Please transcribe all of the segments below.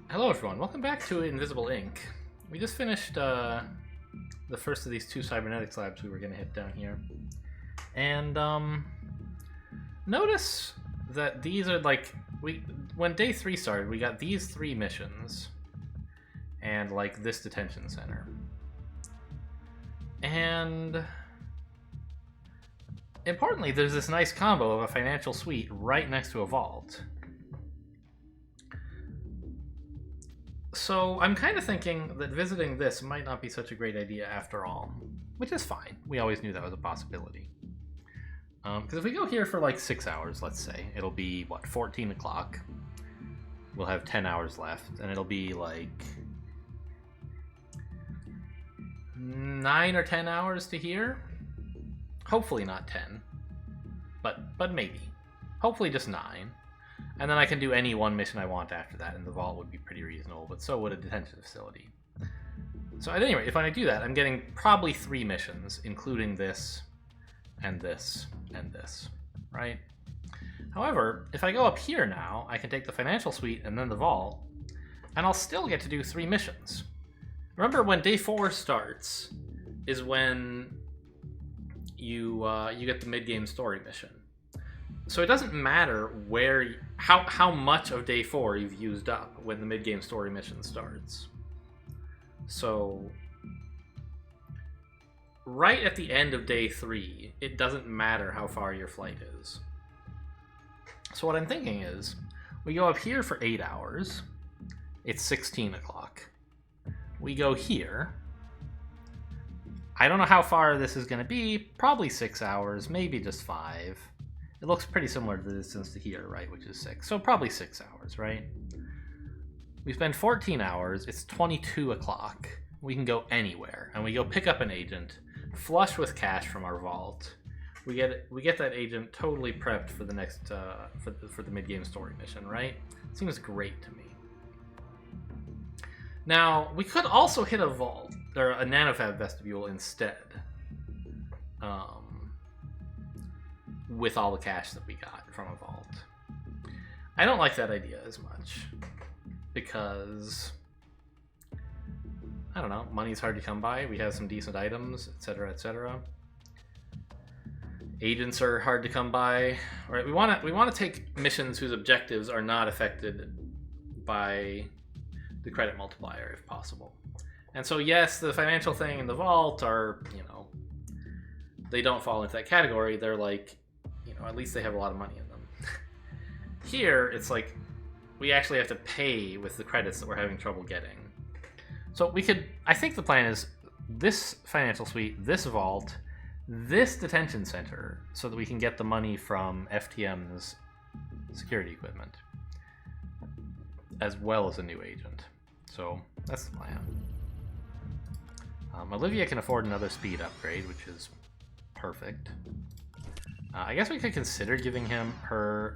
Hello everyone, welcome back to Invisible Ink. We just finished the first of these two cybernetics labs we were going to hit down here. And notice that these are like, when day 3 started, we got these 3 missions and like this detention center. And importantly, there's this nice combo of a financial suite right next to a vault. So I'm kind of thinking that visiting this might not be such a great idea after all, which is fine. We always knew that was a possibility. Because if we go here for like 6 hours, let's say, it'll be, what, 14 o'clock. We'll have 10 hours left, and it'll be like 9 or 10 hours to here. Hopefully not 10, but maybe. Hopefully just 9. And then I can do any one mission I want after that, and the vault would be pretty reasonable, but so would a detention facility. So at any rate, if I do that, I'm getting probably 3 missions, including this, and this, and this, right? However, if I go up here now, I can take the financial suite and then the vault, and I'll still get to do 3 missions. Remember, when day 4 starts is when you get the mid-game story mission. So it doesn't matter how much of day 4 you've used up when the mid-game story mission starts. So right at the end of day 3, it doesn't matter how far your flight is. So what I'm thinking is, we go up here for 8 hours. It's 16 o'clock. We go here. I don't know how far this is going to be. Probably 6 hours, maybe just 5. It looks pretty similar to the distance to here, right, which is 6. So probably 6 hours, right? We spend 14 hours. It's 22 o'clock. We can go anywhere, and we go pick up an agent, flush with cash from our vault. We get that agent totally prepped for the next for the mid-game story mission, right? Seems great to me. Now we could also hit a vault or a nanofab vestibule instead. With all the cash that we got from a vault. I don't like that idea as much because, I don't know, money's hard to come by. We have some decent items, etc., etc. Agents are hard to come by. Right? We want to take missions whose objectives are not affected by the credit multiplier if possible. And so yes, the financial thing and the vault are, they don't fall into that category. They're like, at least they have a lot of money in them. Here, it's like we actually have to pay with the credits that we're having trouble getting. So I think the plan is this financial suite, this vault, this detention center, so that we can get the money from FTM's security equipment, as well as a new agent. So that's the plan. Olivia can afford another speed upgrade, which is perfect. I guess we could consider giving her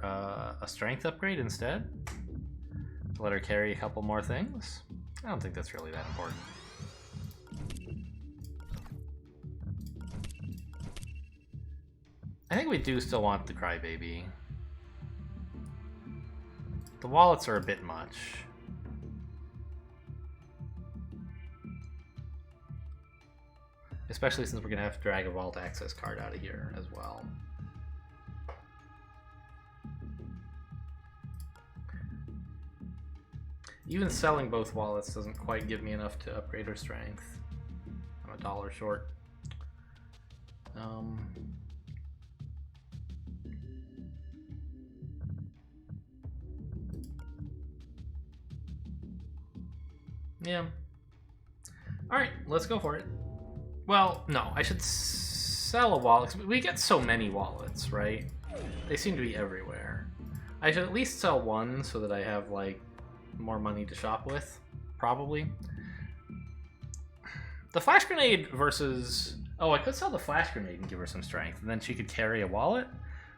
a strength upgrade instead. To let her carry a couple more things. I don't think that's really that important. I think we do still want the Crybaby. The wallets are a bit much. Especially since we're going to have to drag a vault access card out of here as well. Even selling both wallets doesn't quite give me enough to upgrade her strength. I'm $1 short. Yeah. Alright, let's go for it. Well, no, I should sell a wallet. We get so many wallets, right? They seem to be everywhere. I should at least sell one so that I have, like, more money to shop with, probably. The flash grenade versus... Oh, I could sell the flash grenade and give her some strength, and then she could carry a wallet?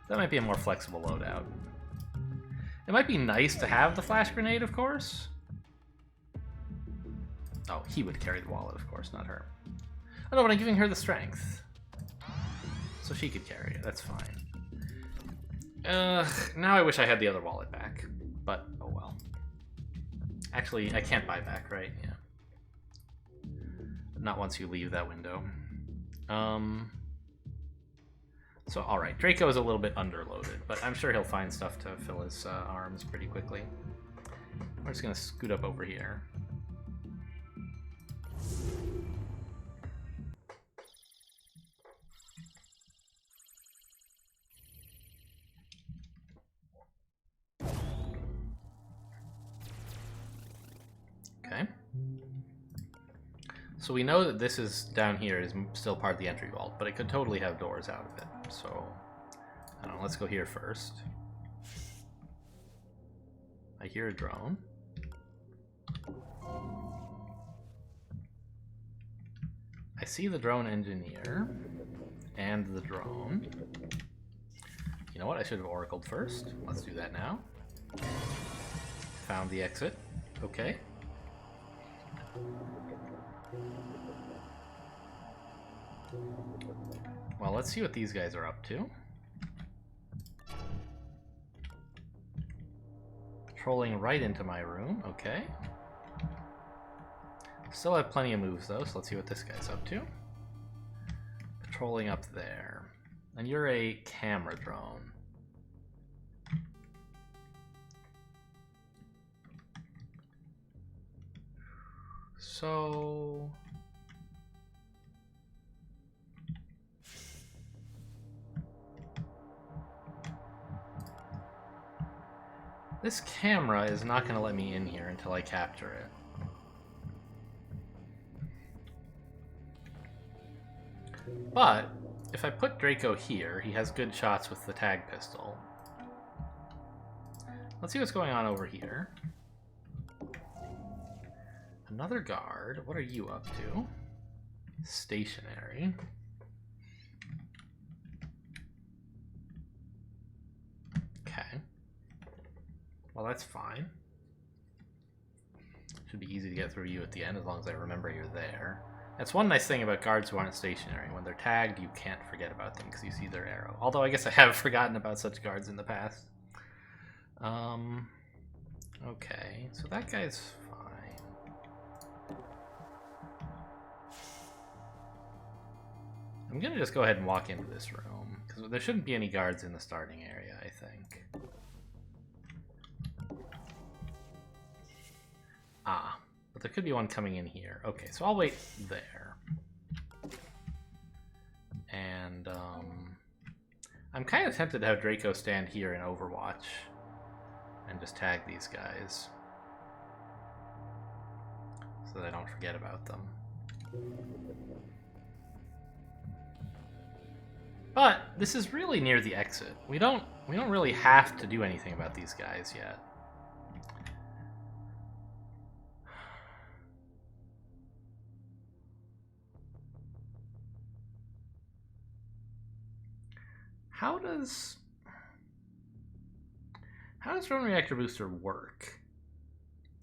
That might be a more flexible loadout. It might be nice to have the flash grenade, of course. Oh, he would carry the wallet, of course, not her. Oh no, but I'm giving her the strength. So she could carry it, that's fine. Now I wish I had the other wallet back, but oh well. Actually, I can't buy back, right? Yeah. Not once you leave that window. So, alright, Draco is a little bit underloaded, but I'm sure he'll find stuff to fill his arms pretty quickly. We're just gonna scoot up over here. Okay. So we know that this is down here is still part of the entry vault, but it could totally have doors out of it. So, I don't know, let's go here first. I hear a drone. I see the drone engineer and the drone. You know what? I should have oracled first. Let's do that now. Found the exit. Okay. Well, let's see what these guys are up to. Trolling right into my room. Okay. Still have plenty of moves though, so let's see what this guy's up to. Patrolling up there. And you're a camera drone. So... this camera is not going to let me in here until I capture it. But, if I put Draco here, he has good shots with the tag pistol. Let's see what's going on over here. Another guard. What are you up to? Stationary. Okay. Well, that's fine. Should be easy to get through you at the end as long as I remember you're there. That's one nice thing about guards who aren't stationary. When they're tagged, you can't forget about them because you see their arrow. Although I guess I have forgotten about such guards in the past. Okay, so that guy's fine. I'm gonna just go ahead and walk into this room because there shouldn't be any guards in the starting area, I think. Ah, but there could be one coming in here. Okay, so I'll wait there. And, I'm kind of tempted to have Draco stand here in Overwatch and just tag these guys so that I don't forget about them. But this is really near the exit. We don't really have to do anything about these guys yet. How does Drone Reactor Booster work?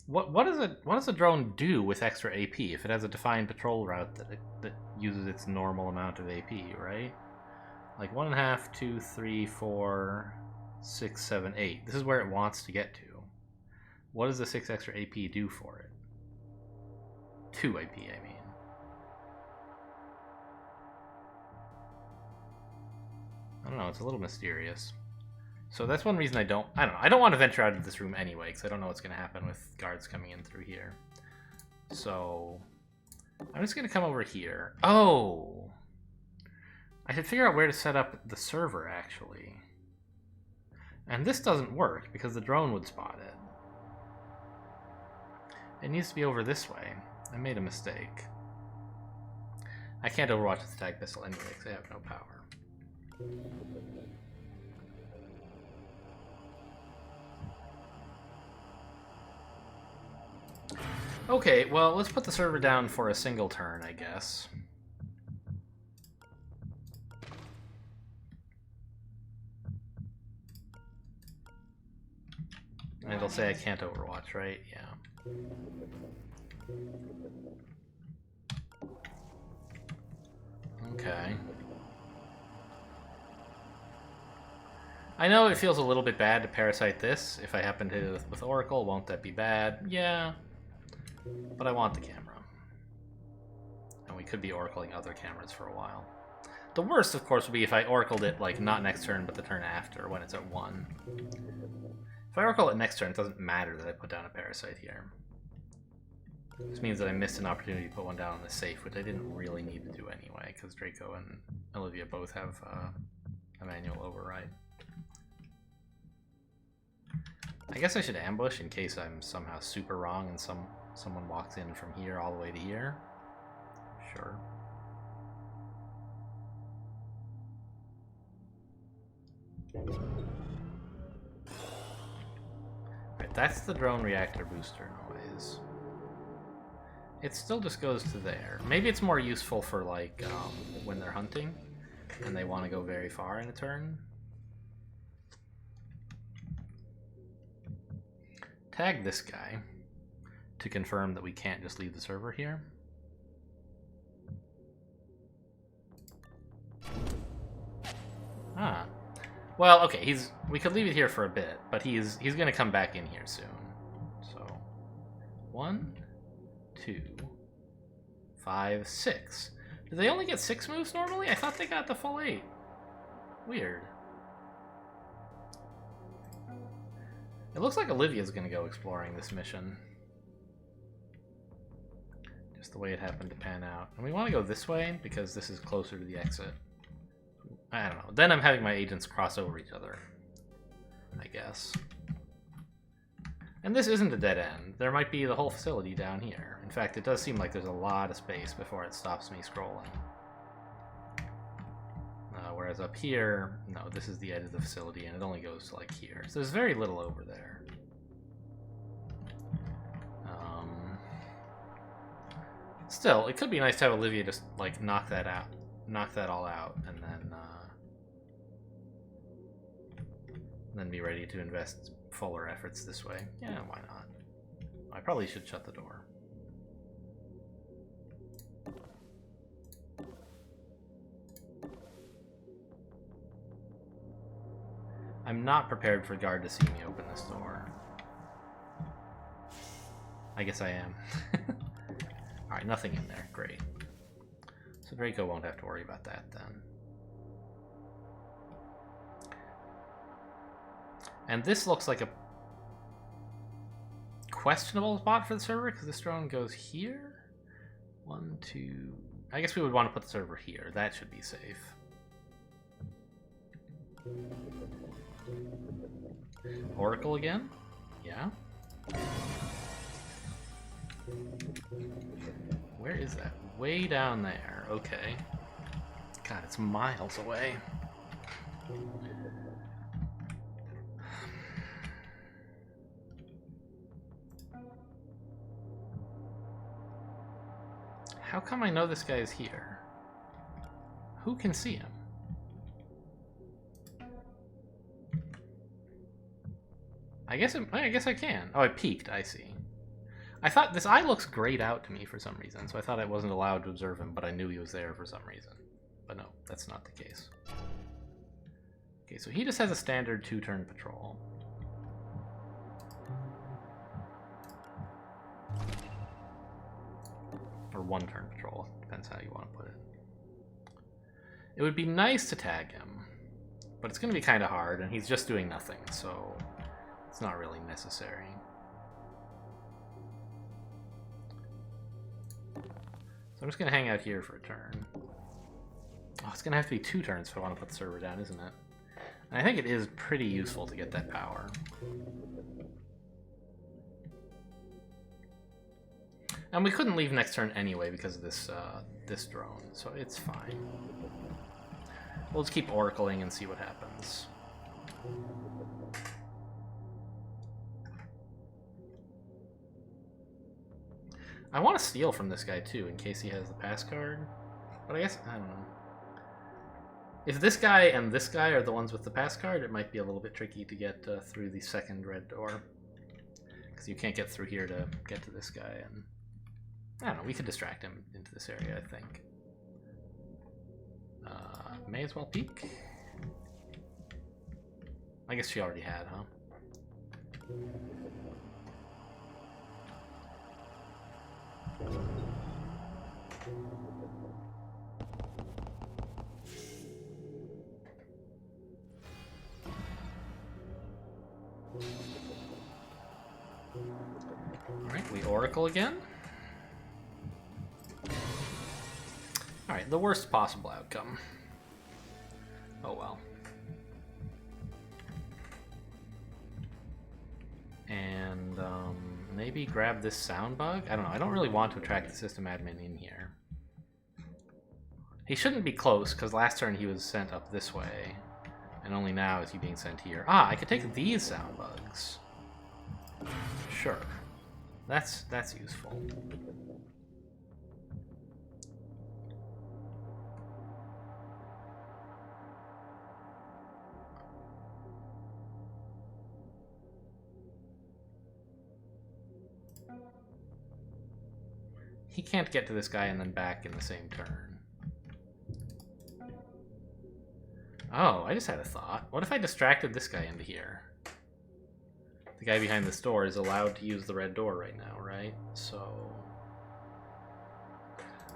What does a drone do with extra AP if it has a defined patrol route that uses its normal amount of AP, right? Like 1.5, 2, 3, 4, 6, 7, 8. This is where it wants to get to. What does the 6 extra AP do for it? 2 AP, I mean. I don't know, it's a little mysterious. So that's one reason I don't want to venture out of this room anyway, because I don't know what's going to happen with guards coming in through here. So I'm just going to come over here. Oh! I should figure out where to set up the server, actually. And this doesn't work, because the drone would spot it. It needs to be over this way. I made a mistake. I can't overwatch with the tag pistol anyway, because I have no power. Okay, well, let's put the server down for a single turn, I guess. And it'll say I can't overwatch, right? Yeah. Okay. I know it feels a little bit bad to parasite this. If I happen to hit it with Oracle, won't that be bad? Yeah. But I want the camera. And we could be Oracling other cameras for a while. The worst, of course, would be if I Oracled it, like, not next turn, but the turn after, when it's at 1. If I Oracle it next turn, it doesn't matter that I put down a parasite here. This means that I missed an opportunity to put one down on the safe, which I didn't really need to do anyway, because Draco and Olivia both have a manual override. I guess I should ambush in case I'm somehow super wrong and someone walks in from here all the way to here. Sure. Right, that's the drone reactor booster noise. It still just goes to there. Maybe it's more useful for, like, when they're hunting and they want to go very far in a turn. Tag this guy to confirm that we can't just leave the server here. Ah. Well, okay, we could leave it here for a bit, but he's gonna come back in here soon. So 1, 2, 5, 6. Do they only get 6 moves normally? I thought they got the full 8. Weird. It looks like Olivia's gonna go exploring this mission. Just the way it happened to pan out. And we want to go this way because this is closer to the exit. I don't know. Then I'm having my agents cross over each other, I guess. And this isn't a dead end. There might be the whole facility down here. In fact, it does seem like there's a lot of space before it stops me scrolling. Whereas up here, no, this is the edge of the facility and it only goes to like here. So there's very little over there. Still, it could be nice to have Olivia just like knock that all out, and then be ready to invest fuller efforts this way. Yeah, why not? I probably should shut the door. I'm not prepared for guard to see me open this door. I guess I am. Alright, nothing in there. Great. So Draco won't have to worry about that then. And this looks like a questionable spot for the server, because this drone goes here. 1, 2... I guess we would want to put the server here. That should be safe. Oracle again? Yeah. Where is that? Way down there. Okay. God, it's miles away. How come I know this guy is here? Who can see him? I guess I can. Oh, I peeked. I see. I thought this eye looks grayed out to me for some reason, so I thought I wasn't allowed to observe him, but I knew he was there for some reason. But no, that's not the case. Okay, so he just has a standard 2-turn patrol. Or 1-turn patrol, depends how you want to put it. It would be nice to tag him, but it's going to be kind of hard, and he's just doing nothing, so it's not really necessary. So I'm just going to hang out here for a turn. Oh, it's going to have to be 2 turns if I want to put the server down, isn't it? And I think it is pretty useful to get that power. And we couldn't leave next turn anyway because of this this drone, so it's fine. We'll just keep oracling and see what happens. I want to steal from this guy too, in case he has the pass card. But I guess, I don't know. If this guy and this guy are the ones with the pass card, it might be a little bit tricky to get through the second red door. Because you can't get through here to get to this guy. And I don't know, we could distract him into this area, I think. May as well peek. I guess she already had, huh? Alright, we Oracle again. Alright, the worst possible outcome. Oh well. And maybe grab this sound bug? I don't know, I don't really want to attract the system admin in here. He shouldn't be close, because last turn he was sent up this way. And only now is he being sent here. Ah, I could take these sound bugs. Sure. That's useful. He can't get to this guy and then back in the same turn. Oh, I just had a thought. What if I distracted this guy into here? The guy behind this door is allowed to use the red door right now, right? So...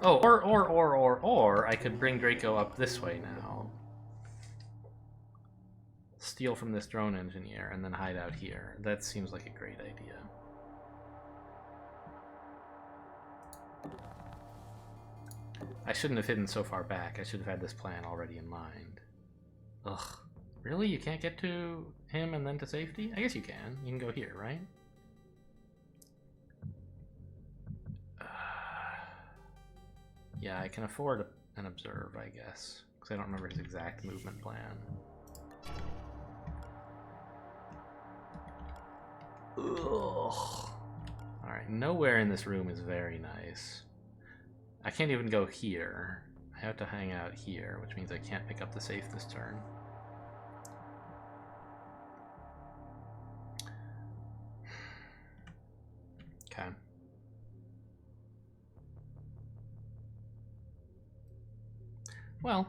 Oh, or I could bring Draco up this way now. Steal from this drone engineer and then hide out here. That seems like a great idea. I shouldn't have hidden so far back. I should have had this plan already in mind. Ugh. Really? You can't get to him and then to safety? I guess you can. You can go here, right? Yeah, I can afford an observe, I guess. Because I don't remember his exact movement plan. Ugh. Alright, nowhere in this room is very nice. I can't even go here. I have to hang out here, which means I can't pick up the safe this turn. Okay. Well,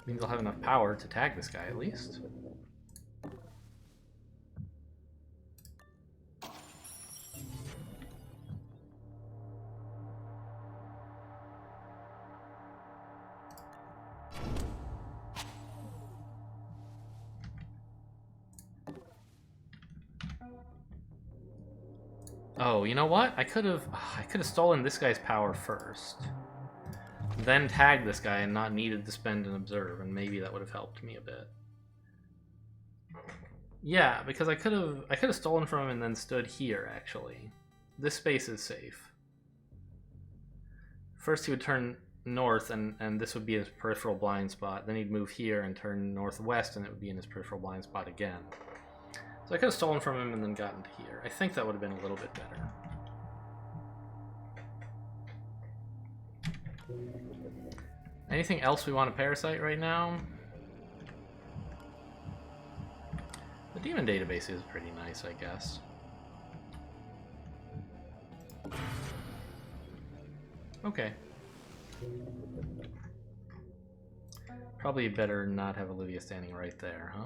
means I'll have enough power to tag this guy at least. Oh, you know what? I could have stolen this guy's power first. Then tagged this guy and not needed to spend an observe, and maybe that would have helped me a bit. Yeah, because I could have stolen from him and then stood here, actually. This space is safe. First he would turn north and this would be his peripheral blind spot. Then he'd move here and turn northwest and it would be in his peripheral blind spot again. So I could have stolen from him and then gotten to here. I think that would have been a little bit better. Anything else we want to parasite right now? The demon database is pretty nice, I guess. Okay. Probably better not have Olivia standing right there, huh?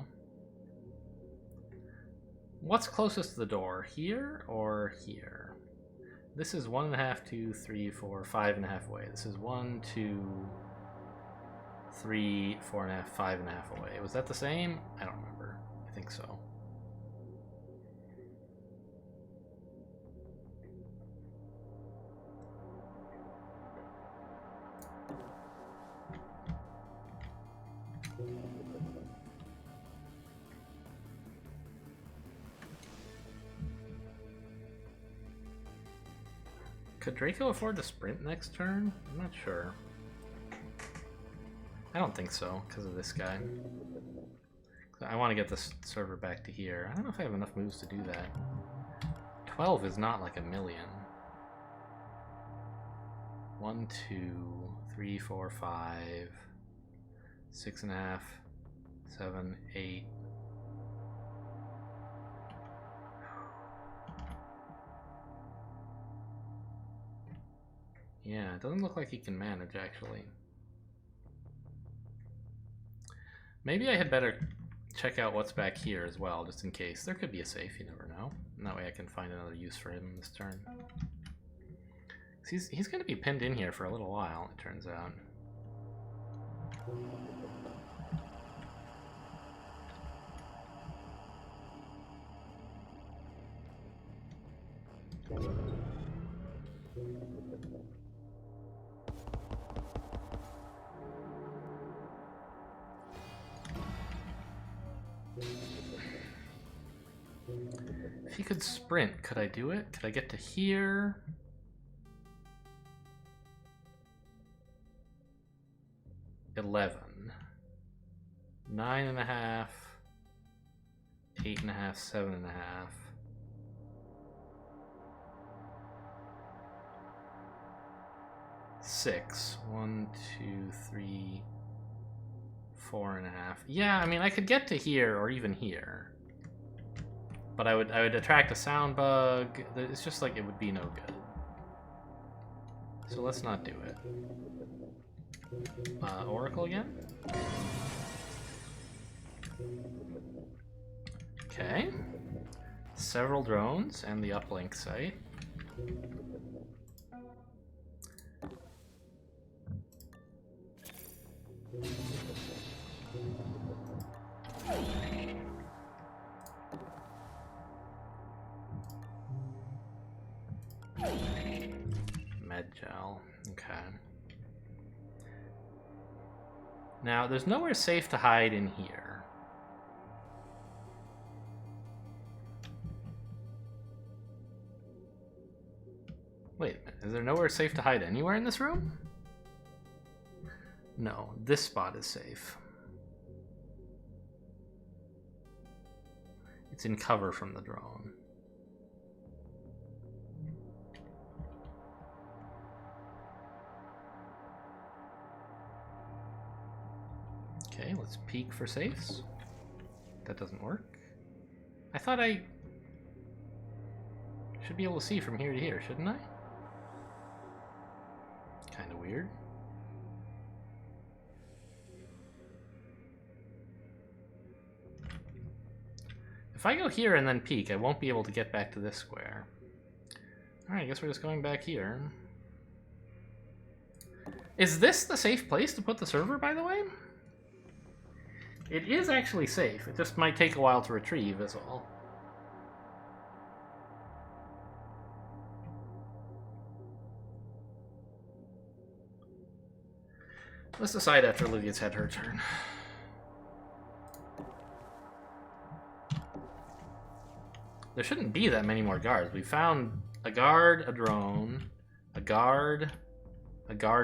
What's closest to the door? Here or here? This is 1.5, 2, 3, 4, 5.5 away. This is 1, 2, 3, 4.5, 5.5 away. Was that the same? I don't remember. I think so. Could Draco afford to sprint next turn? I'm not sure. I don't think so, because of this guy. I want to get this server back to here. I don't know if I have enough moves to do that. 12 is not like a million. 1, 2, 3, 4, 5, 6.5, 7, 8. Yeah, it doesn't look like he can manage, actually. Maybe I had better check out what's back here as well, just in case. There could be a safe, you never know. And that way I can find another use for him this turn. He's going to be pinned in here for a little while, it turns out. If he could sprint, could I do it? Could I get to here? $11. 9.5. 8.5. 7.5. 6. 1, 2, 3, 4.5. Yeah, I mean, I could get to here or even here. But I would attract a sound bug. It's just like it would be no good. So let's not do it. Oracle again? Okay. Several drones and the uplink site. Medgel. Okay. Now, there's nowhere safe to hide in here. Wait a minute. Is there nowhere safe to hide anywhere in this room? No, this spot is safe. It's in cover from the drone. Okay, let's peek for safes. That doesn't work. I thought I should be able to see from here to here, shouldn't I? Kind of weird. If I go here and then peek, I won't be able to get back to this square. Alright, I guess we're just going back here. Is this the safe place to put the server, by the way? It is actually safe. It just might take a while to retrieve, is all. Let's decide after Olivia's had her turn. There shouldn't be that many more guards. We found a guard, a drone, a guard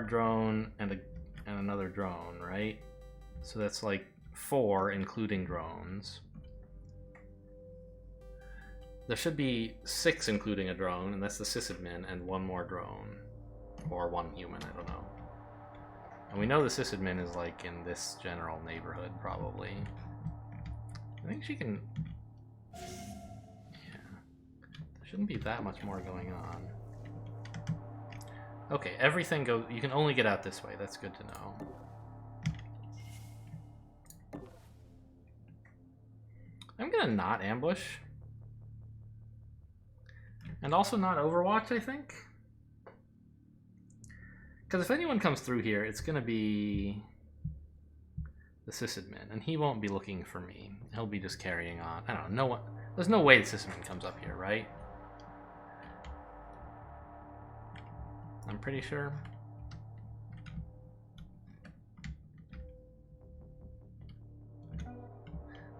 drone, and another drone, right? So that's like 4, including drones. There should be 6, including a drone, and that's the sysadmin, and 1 more drone. Or 1 human, I don't know. And we know the sysadmin is like in this general neighborhood, probably. I think she can... Yeah. There shouldn't be that much more going on. Okay, everything goes... You can only get out this way. That's good to know. I'm gonna not ambush. And also not overwatch, I think. Because if anyone comes through here, it's gonna be the sysadmin, and he won't be looking for me. He'll be just carrying on. I don't know. There's no way the sysadmin comes up here, right? I'm pretty sure.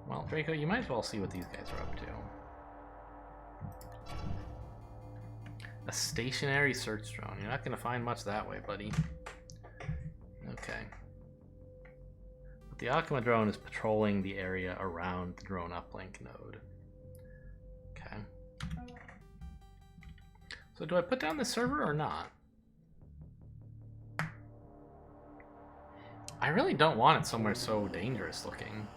Well, Draco, you might as well see what these guys are up to. A stationary search drone. You're not going to find much that way, buddy. Okay. But the Akuma drone is patrolling the area around the drone uplink node. Okay. So do I put down the server or not? I really don't want it somewhere so dangerous looking.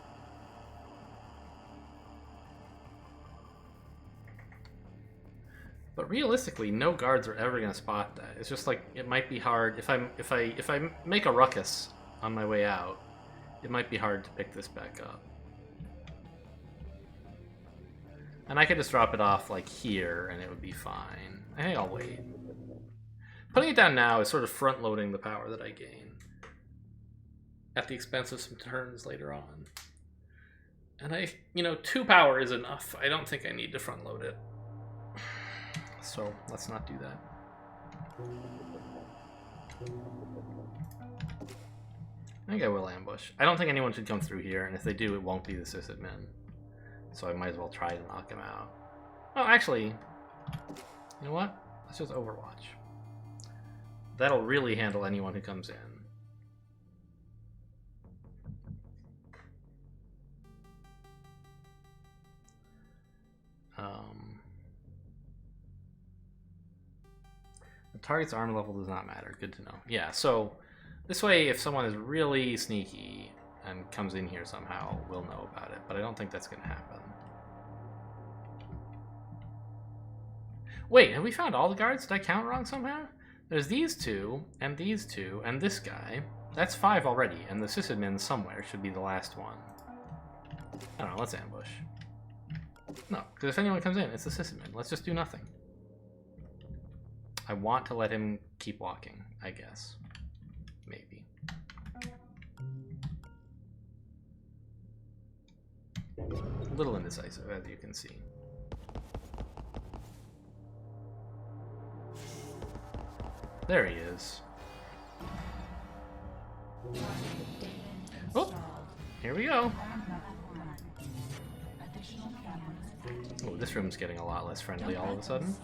But realistically, no guards are ever going to spot that. It's just like it might be hard if I make a ruckus on my way out. It might be hard to pick this back up. And I could just drop it off, like, here, and it would be fine. I think I'll wait. Putting it down now is sort of front-loading the power that I gain at the expense of some turns later on. And you know, 2 power is enough. I don't think I need to front-load it. So, let's not do that. I think I will ambush. I don't think anyone should come through here, and if they do, it won't be the Sysadmin. So I might as well try to knock him out. Oh, actually, you know what? Let's just Overwatch. That'll really handle anyone who comes in. The target's armor level does not matter. Good to know. Yeah, so this way, if someone is really sneaky and comes in here somehow, we'll know about it. But I don't think that's going to happen. Wait, have we found all the guards? Did I count wrong somehow? There's these 2, and this guy. That's 5 already, and the Sysadmin somewhere should be the last one. I don't know, let's ambush. No, because if anyone comes in, it's the Sysadmin. Let's just do nothing. I want to let him keep walking, I guess. Maybe. A little indecisive, as you can see. There he is. Oh, here we go. Oh, this room's getting a lot less friendly all of a sudden.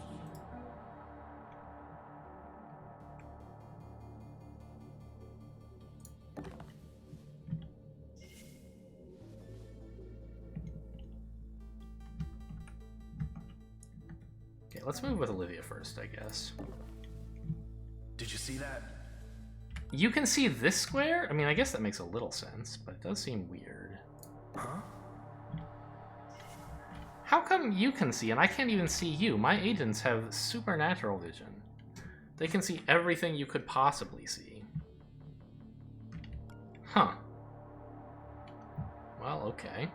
Okay, let's move with Olivia first, I guess. Did you see that? You can see this square? I mean, I guess that makes a little sense, but it does seem weird. Huh? How come you can see and I can't even see you? My agents have supernatural vision. They can see everything you could possibly see. Huh. Well, okay.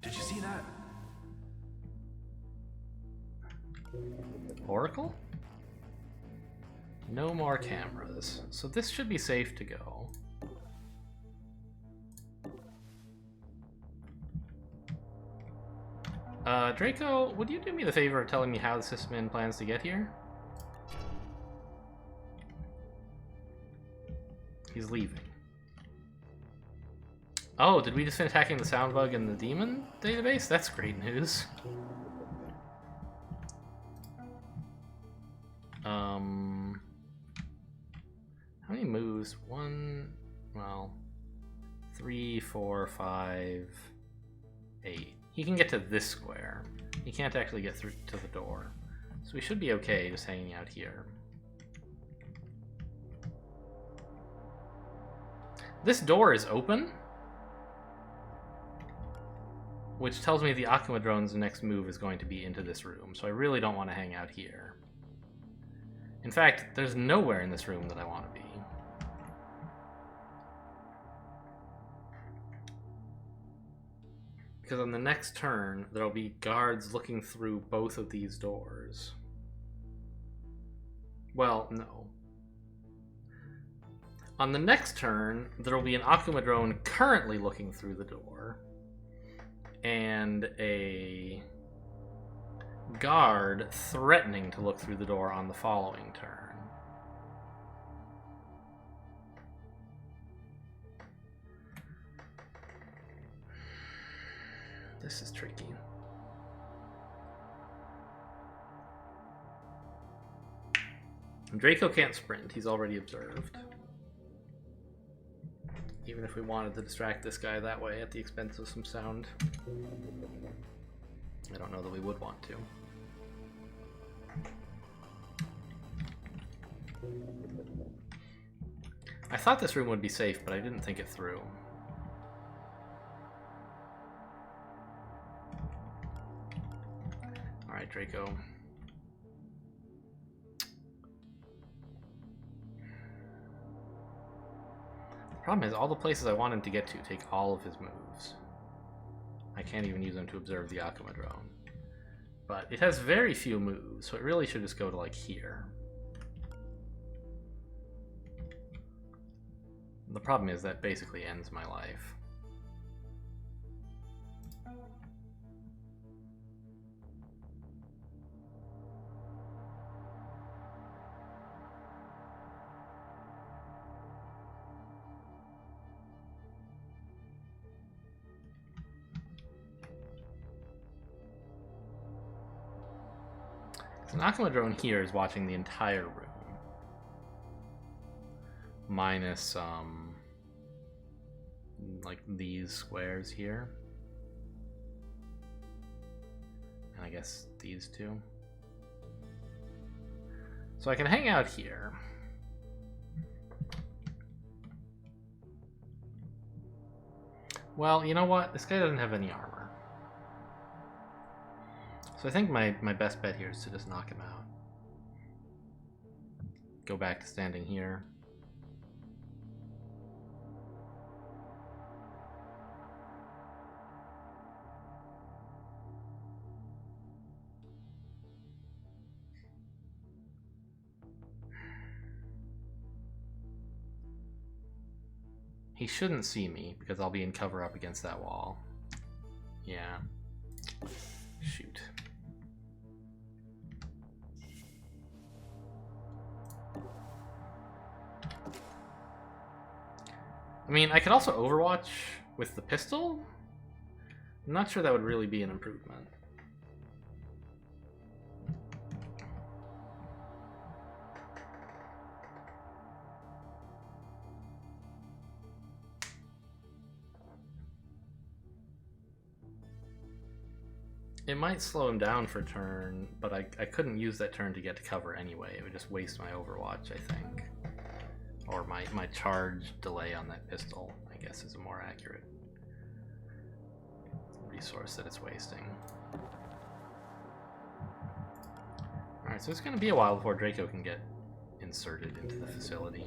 Did you see that? Oracle? No more cameras. So this should be safe to go. Draco, would you do me the favor of telling me how the Sysadmin plans to get here? He's leaving. Oh, did we just finish hacking the sound bug in the demon database? That's great news. How many moves? 1, well, 3, 4, 5, 8. He can get to this square. He can't actually get through to the door. So we should be okay just hanging out here. This door is open, which tells me the Akuma drone's next move is going to be into this room, so I really don't want to hang out here. In fact, there's nowhere in this room that I want to be. Because on the next turn, there'll be guards looking through both of these doors. Well, no. On the next turn, there'll be an Akuma drone currently looking through the door, and a guard threatening to look through the door on the following turn. This is tricky. Draco can't sprint, he's already observed. Even if we wanted to distract this guy that way at the expense of some sound. I don't know that we would want to. I thought this room would be safe, but I didn't think it through. Alright, Draco. Problem is, all the places I want him to get to take all of his moves. I can't even use them to observe the Akuma drone. But it has very few moves, so it really should just go to, like, here. The problem is that basically ends my life. So an Akuma drone here is watching the entire room. Minus, like these squares here. And I guess these two. So I can hang out here. Well, you know what? This guy doesn't have any armor. So I think my best bet here is to just knock him out. Go back to standing here. He shouldn't see me because I'll be in cover up against that wall. Yeah. Shoot. I mean, I could also Overwatch with the pistol. I'm not sure that would really be an improvement. It might slow him down for a turn, but I couldn't use that turn to get to cover anyway. It would just waste my Overwatch, I think. Or my charge delay on that pistol, I guess, is a more accurate resource that it's wasting. Alright, so it's going to be a while before Draco can get inserted into the facility.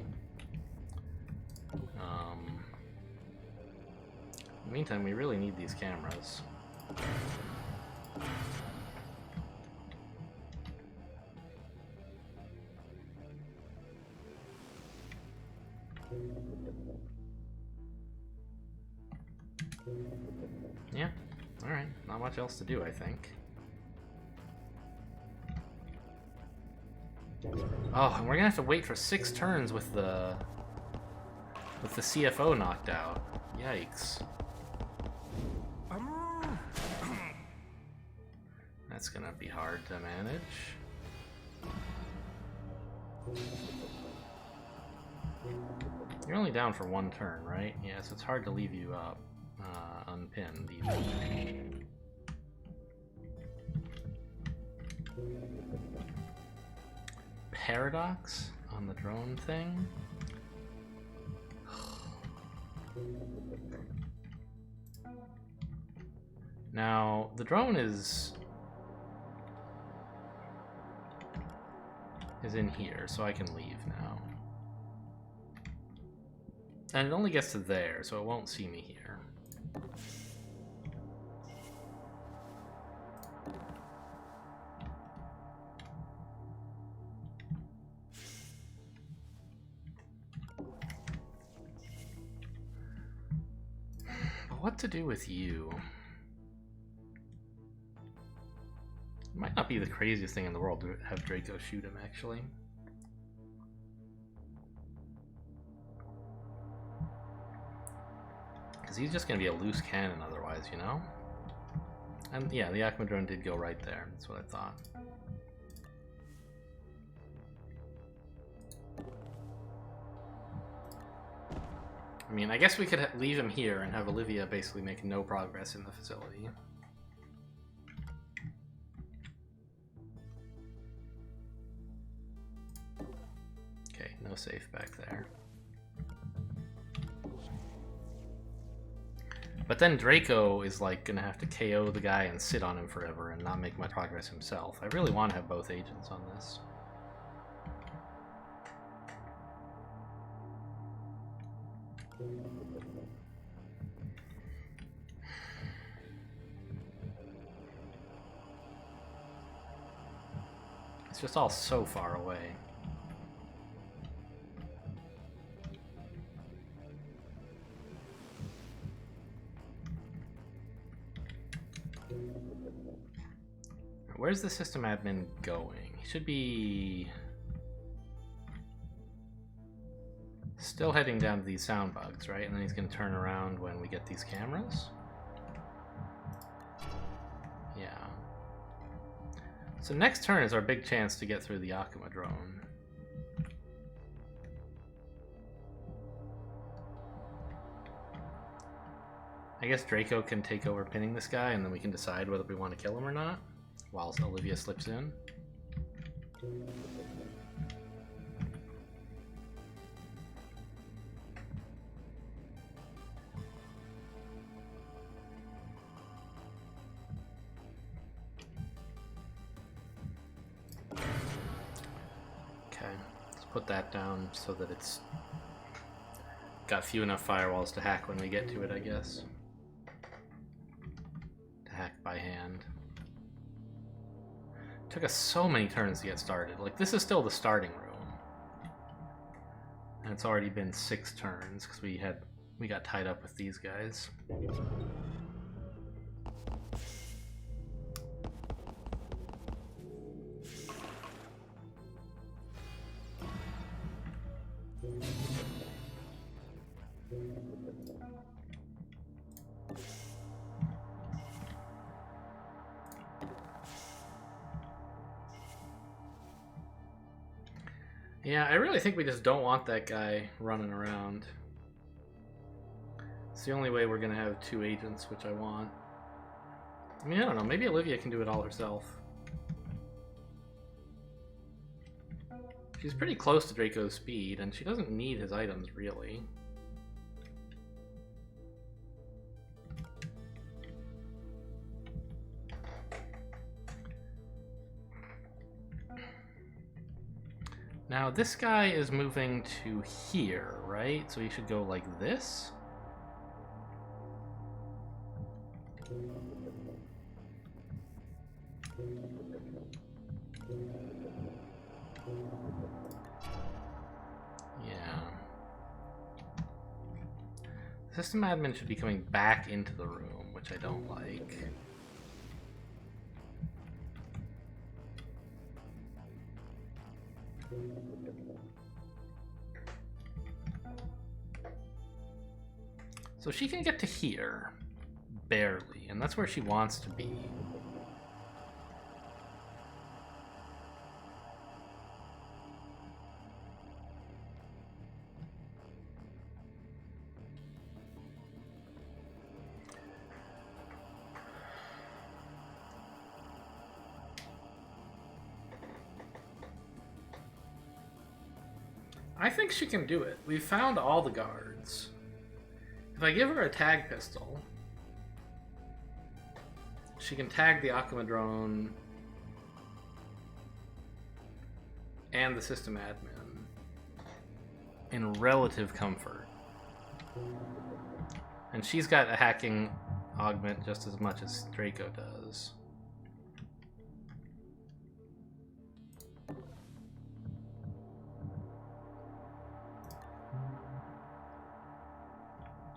In the meantime, we really need these cameras. Yeah, alright. Not much else to do, I think. Oh, and we're gonna have to wait for 6 turns with the CFO knocked out. Yikes. That's gonna be hard to manage. You're only down for 1 turn, right? Yeah, so it's hard to leave you up unpinned even. Paradox on the drone thing. Now, the drone is in here, so I can leave now. And it only gets to there, so it won't see me here. But what to do with you? It might not be the craziest thing in the world to have Draco shoot him, actually. Because he's just going to be a loose cannon otherwise, you know? And yeah, the Akuma drone did go right there. That's what I thought. I mean, I guess we could leave him here and have Olivia basically make no progress in the facility. Okay, no safe back there. But then Draco is like gonna have to KO the guy and sit on him forever and not make much progress himself. I really want to have both agents on this. It's just all so far away. Where's the system admin going? He should be still heading down to these sound bugs, right? And then he's going to turn around when we get these cameras. Yeah. So next turn is our big chance to get through the Akuma drone. I guess Draco can take over pinning this guy, and then we can decide whether we want to kill him or not, whilst Olivia slips in. Okay, let's put that down so that it's got few enough firewalls to hack when we get to it, I guess. To hack by hand. Took us so many turns to get started. Like, this is still the starting room. And it's already been 6 turns because we got tied up with these guys. Yeah, I really think we just don't want that guy running around. It's the only way we're gonna have 2 agents, which I want. I mean, I don't know, maybe Olivia can do it all herself. She's pretty close to Draco's speed, and she doesn't need his items, really. Now, this guy is moving to here, right? So he should go like this? Yeah. System admin should be coming back into the room, which I don't like. So she can get to here, barely, and that's where she wants to be. I think she can do it. We've found all the guards. If I give her a tag pistol, she can tag the Akuma drone and the system admin in relative comfort. And she's got a hacking augment just as much as Draco does.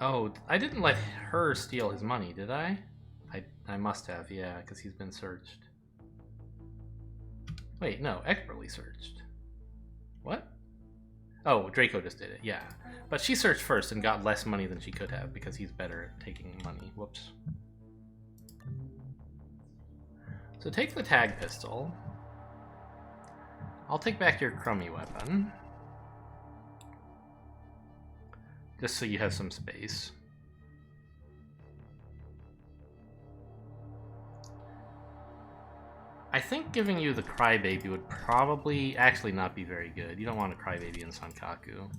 Oh, I didn't let her steal his money, did I? I must have, yeah, because he's been searched. Wait, no, Ekberly searched. What? Oh, Draco just did it, yeah. But she searched first and got less money than she could have because he's better at taking money. Whoops. So take the tag pistol. I'll take back your crummy weapon. Just so you have some space. I think giving you the Crybaby would probably actually not be very good. You don't want a Crybaby in Sankaku.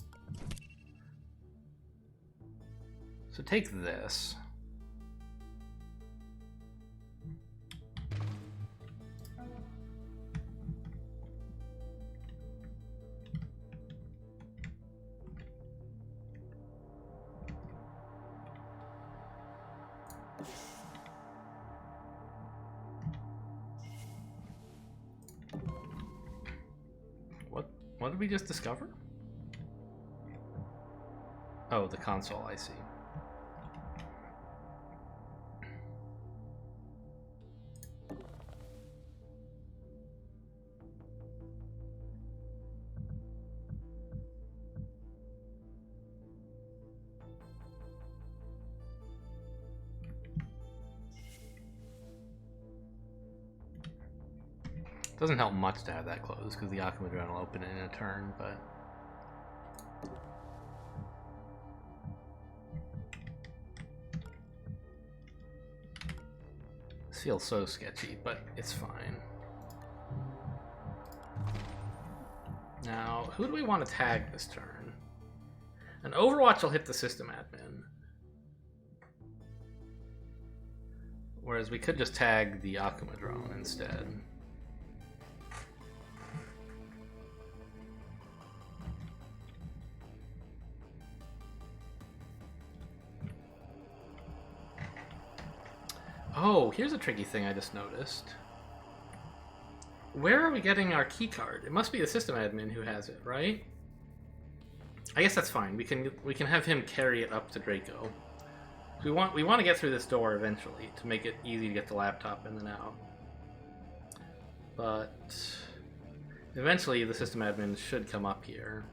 So take this. What did we just discover? Oh, the console, I see. Doesn't help much to have that closed because the Akuma Drone will open it in a turn, but this feels so sketchy, but it's fine. Now, who do we want to tag this turn? An Overwatch will hit the system admin. Whereas we could just tag the Akuma Drone instead. Oh, here's a tricky thing I just noticed. Where are we getting our key card? It must be the system admin who has it, right? I guess that's fine. We can have him carry it up to Draco. We want to get through this door eventually to make it easy to get the laptop in and out. But eventually the system admin should come up here.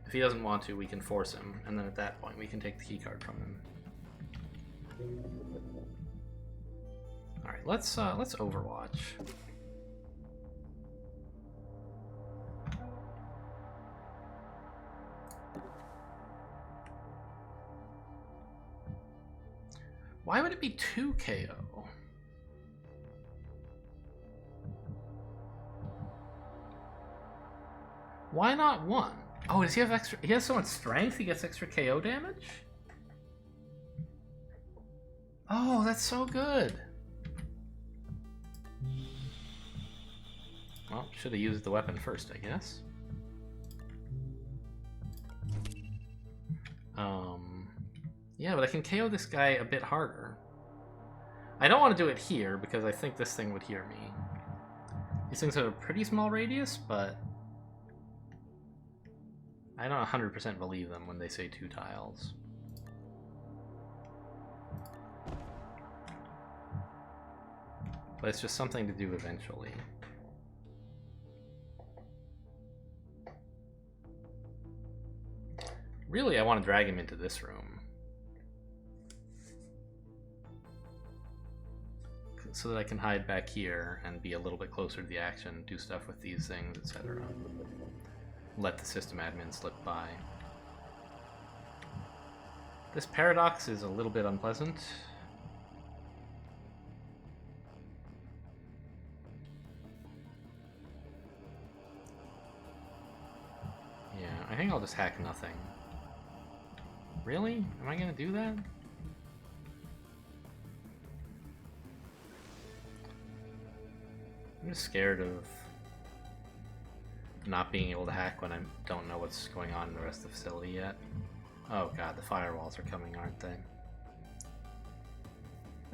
If he doesn't want to, we can force him, and then at that point we can take the key card from him. All right, let's Overwatch. Why would it be 2 KO? Why not 1? Oh, does he have extra? He has so much strength, he gets extra KO damage? Oh, that's so good. Well, should have used the weapon first, I guess. Yeah, but I can KO this guy a bit harder. I don't want to do it here because I think this thing would hear me. These things have a pretty small radius, but I don't 100% believe them when they say 2 tiles. But it's just something to do eventually. Really, I want to drag him into this room. So that I can hide back here and be a little bit closer to the action, do stuff with these things, etc. Let the system admin slip by. This paradox is a little bit unpleasant. Yeah, I think I'll just hack nothing. Really? Am I gonna do that? I'm just scared of not being able to hack when I don't know what's going on in the rest of the facility yet. Oh god, the firewalls are coming, aren't they?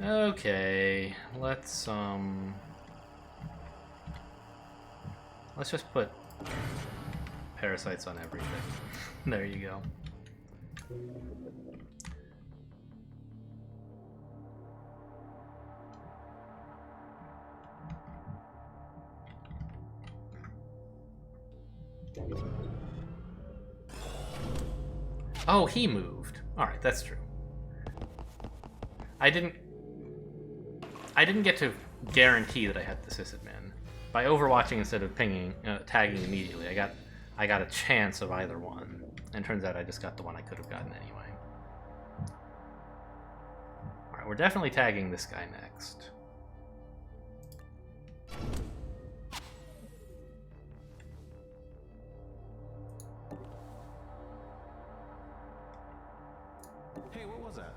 Okay, let's just put parasites on everything. There you go. Oh, he moved. Alright, that's true. I didn't get to guarantee that I had the sysadmin. By overwatching instead of pinging, tagging immediately, I got a chance of either one. And turns out I just got the one I could have gotten anyway. Alright, we're definitely tagging this guy next. Hey, what was that?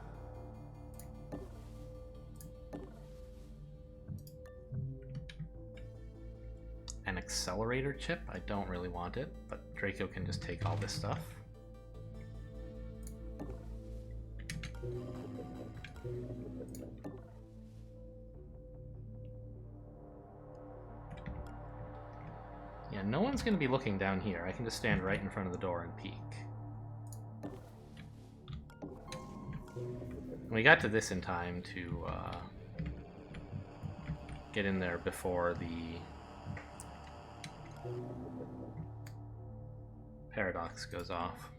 An accelerator chip? I don't really want it, but Draco can just take all this stuff. Yeah, no one's going to be looking down here. I can just stand right in front of the door and peek. We got to this in time to get in there before the paradox goes off.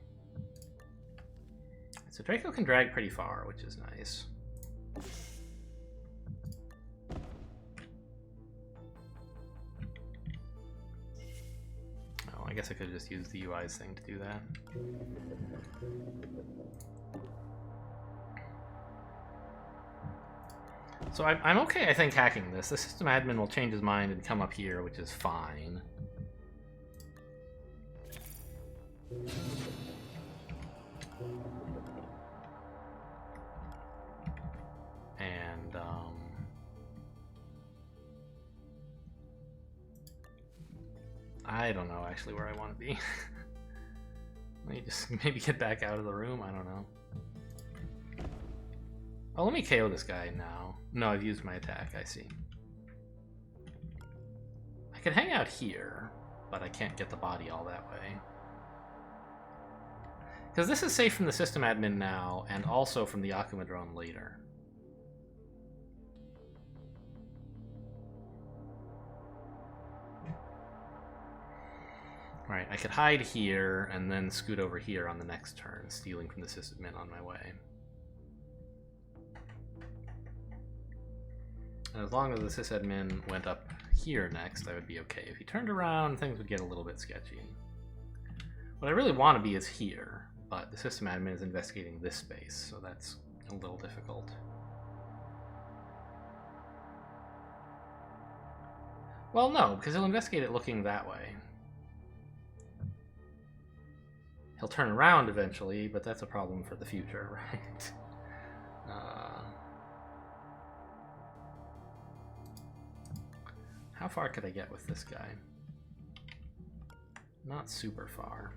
So Draco can drag pretty far, which is nice. Oh, I guess I could just use the UI's thing to do that. So I'm okay, I think, hacking this. The system admin will change his mind and come up here, which is fine. And, I don't know actually where I want to be. Let me just maybe get back out of the room, I don't know. Oh, let me KO this guy now. No, I've used my attack, I see. I could hang out here, but I can't get the body all that way. Because this is safe from the system admin now, and also from the Akuma drone later. Alright, I could hide here, and then scoot over here on the next turn, stealing from the sysadmin on my way. And as long as the sysadmin went up here next, I would be okay. If he turned around, things would get a little bit sketchy. What I really want to be is here, but the system admin is investigating this space, so that's a little difficult. Well, no, because he'll investigate it looking that way. He'll turn around eventually, but that's a problem for the future, right? How far could I get with this guy? Not super far.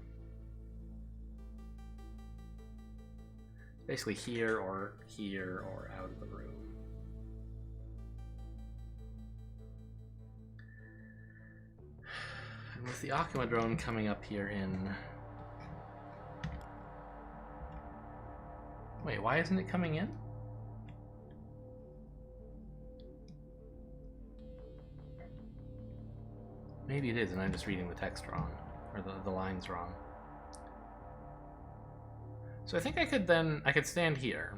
Basically here or out of the room. And with the Akuma drone coming up here in... Wait, why isn't it coming in? Maybe it is, and I'm just reading the text wrong, or the lines wrong. So I think I could stand here.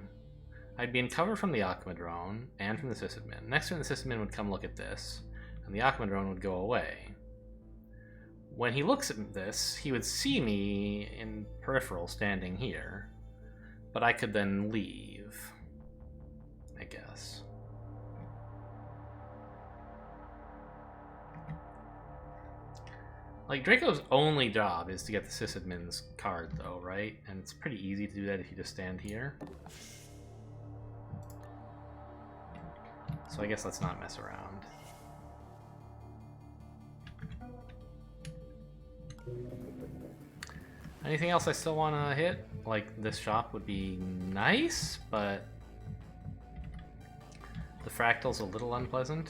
I'd be in cover from the Akuma drone and from the sysadmin. Next turn the sysadmin would come look at this, and the Akuma drone would go away. When he looks at this, he would see me in peripheral standing here, but I could then leave, I guess. Like, Draco's only job is to get the sysadmin's card, though, right? And it's pretty easy to do that if you just stand here. So I guess let's not mess around. Anything else I still want to hit? Like, this shop would be nice, but the fractal's a little unpleasant.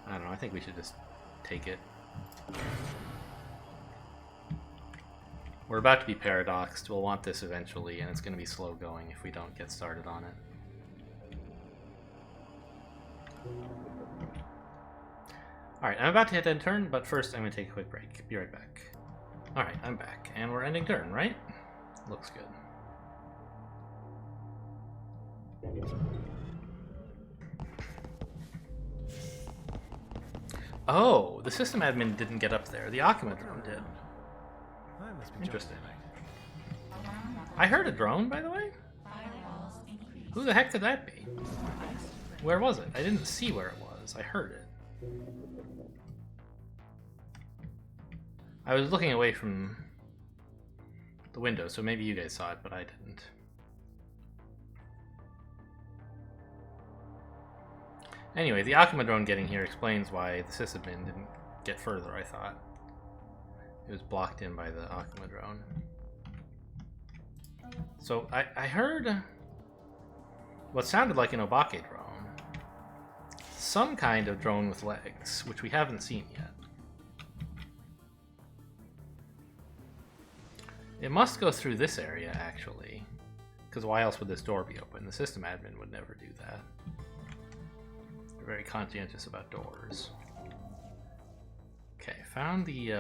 I don't know, I think we should just take it. We're about to be paradoxed. We'll want this eventually, and it's going to be slow going if we don't get started on it. Alright, I'm about to hit end turn, but first I'm going to take a quick break. Be right back. Alright, I'm back, and we're ending turn, right? Looks good. Oh, the system admin didn't get up there. The Akuma drone did. Interesting. I heard a drone, by the way? Who the heck could that be? Where was it? I didn't see where it was. I heard it. I was looking away from the window, so maybe you guys saw it, but I didn't. Anyway, the Akuma drone getting here explains why the sysadmin didn't get further, I thought. It was blocked in by the Akuma drone. So I heard what sounded like an Obake drone. Some kind of drone with legs, which we haven't seen yet. It must go through this area, actually. Because why else would this door be open? The system admin would never do that. They're very conscientious about doors. Okay, found the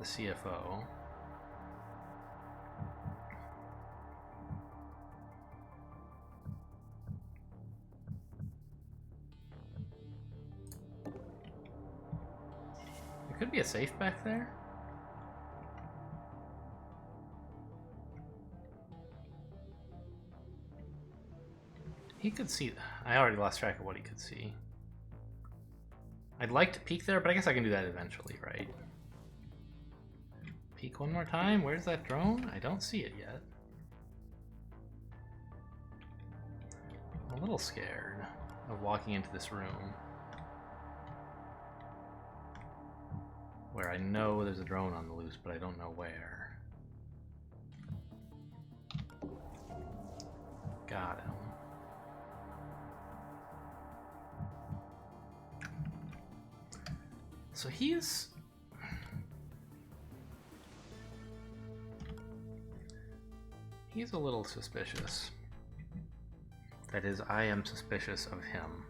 CFO. There could be a safe back there. He could see that. I already lost track of what he could see. I'd like to peek there, but I guess I can do that eventually, right? Peek one more time. Where's that drone? I don't see it yet. I'm a little scared of walking into this room where I know there's a drone on the loose, but I don't know where. Got him. So he's a little suspicious. That is, I am suspicious of him.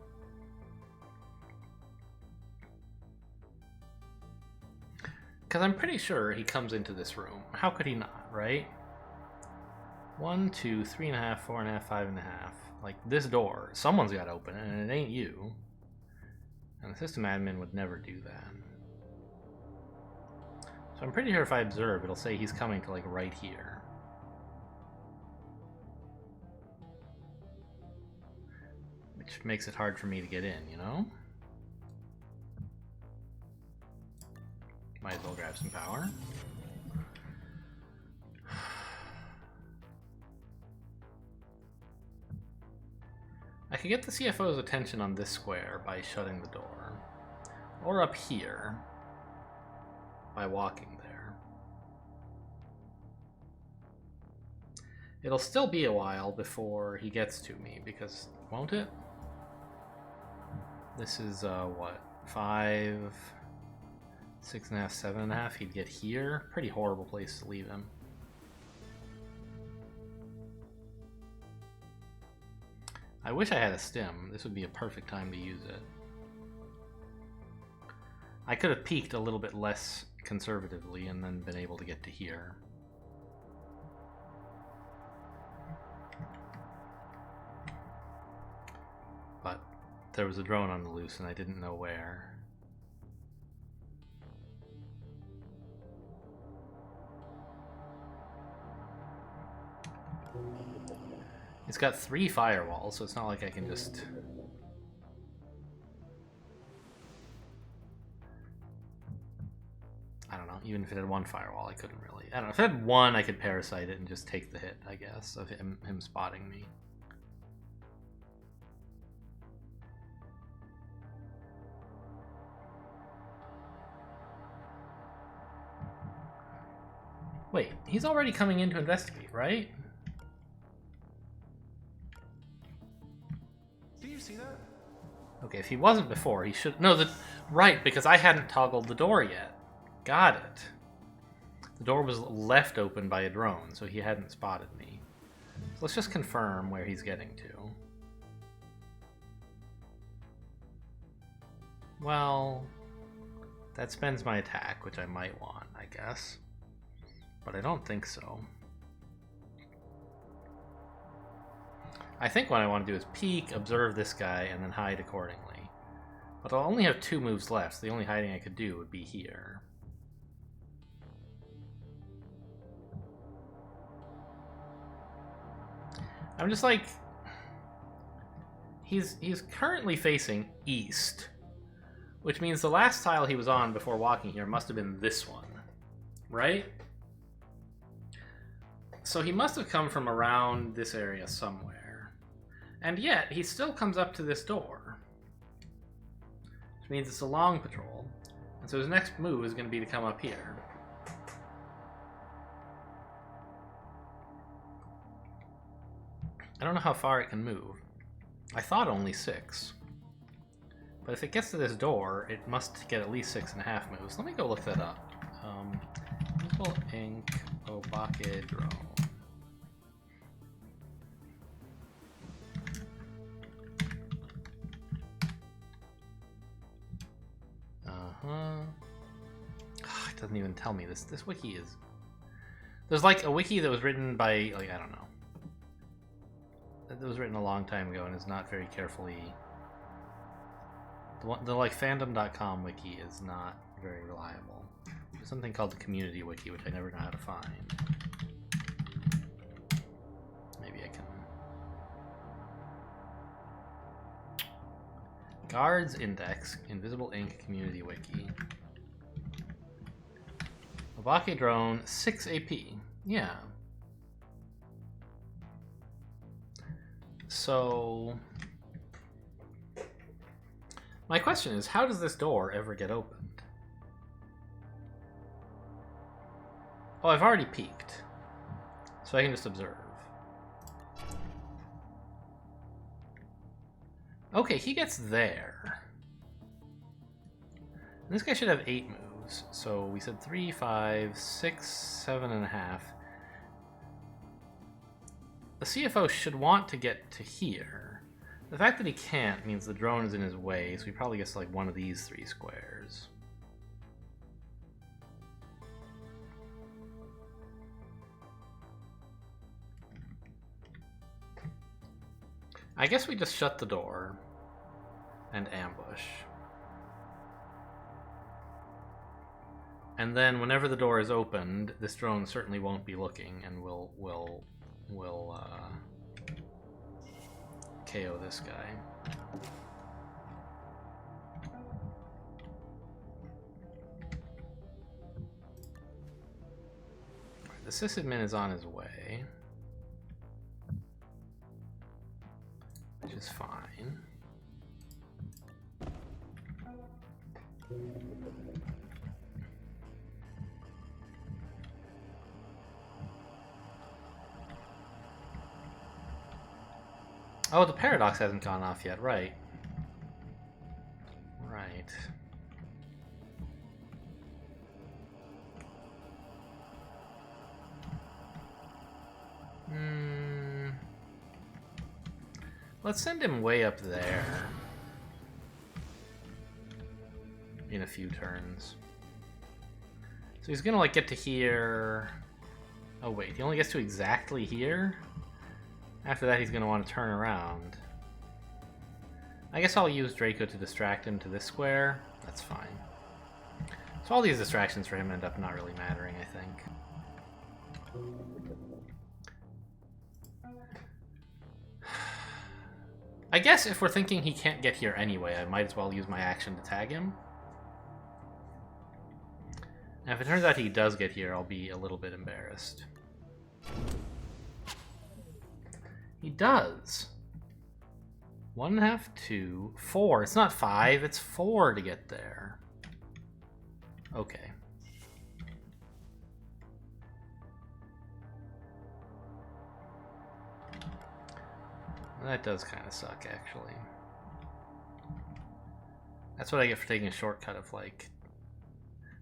Because I'm pretty sure he comes into this room. How could he not, right? 1, 2, 3.5, 4.5, 5.5. Like, this door, someone's got to open it, and it ain't you. And the system admin would never do that. So I'm pretty sure if I observe, it'll say he's coming to, like, right here. Which makes it hard for me to get in, you know? Might as well grab some power. I could get the CFO's attention on this square by shutting the door. Or up here by walking there. It'll still be a while before he gets to me, because, won't it? This is, what, 5, 6.5, 7.5? He'd get here. Pretty horrible place to leave him. I wish I had a stim. This would be a perfect time to use it. I could have peeked a little bit less conservatively and then been able to get to here. But there was a drone on the loose and I didn't know where. It's got 3 firewalls, so it's not like I can just... I don't know, even if it had 1 firewall, I couldn't really... I don't know, if it had 1, I could parasite it and just take the hit, I guess, of him spotting me. Wait, he's already coming in to investigate, right? Do you see that? Okay, if he wasn't before, he should... No, right, because I hadn't toggled the door yet. Got it. The door was left open by a drone, so he hadn't spotted me. So let's just confirm where he's getting to. Well, that spends my attack, which I might want, I guess. But I don't think so. I think what I want to do is peek, observe this guy, and then hide accordingly. But I'll only have 2 moves left, so the only hiding I could do would be here. I'm just like... He's currently facing east, which means the last tile he was on before walking here must have been this one, right? So he must have come from around this area somewhere. And yet, he still comes up to this door. Which means it's a long patrol. And so his next move is going to be to come up here. I don't know how far it can move. I thought only 6. But if it gets to this door, it must get at least 6.5 moves. Let me go look that up. Invisible Ink Obake Drone. It doesn't even tell me this. This wiki is... There's like a wiki that was written by, like, I don't know. That was written a long time ago and is not very carefully... The like fandom.com wiki is not very reliable. There's something called the community wiki, which I never know how to find. Maybe I can... Guards Index, Invisible Ink Community Wiki. Obake Drone, 6 AP. Yeah. So... My question is, how does this door ever get opened? Oh, I've already peeked. So I can just observe. Okay, he gets there. And this guy should have 8 moves. So we said 3, 5, 6, 7.5. The CFO should want to get to here. The fact that he can't means the drone is in his way, so he probably gets like one of these 3 squares. I guess we just shut the door and ambush. And then whenever the door is opened, this drone certainly won't be looking and will KO this guy. The sysadmin is on his way, which is fine. Oh, the paradox hasn't gone off yet, right. Right. Let's send him way up there. In a few turns. So he's gonna like get to here. Oh wait, he only gets to exactly here? After that, he's going to want to turn around. I guess I'll use Draco to distract him to this square. That's fine. So all these distractions for him end up not really mattering, I think. I guess if we're thinking he can't get here anyway, I might as well use my action to tag him. And if it turns out he does get here, I'll be a little bit embarrassed. He does. 1.5, 2, 4. It's not 5, it's 4 to get there. Okay. That does kind of suck, actually. That's what I get for taking a shortcut of, like...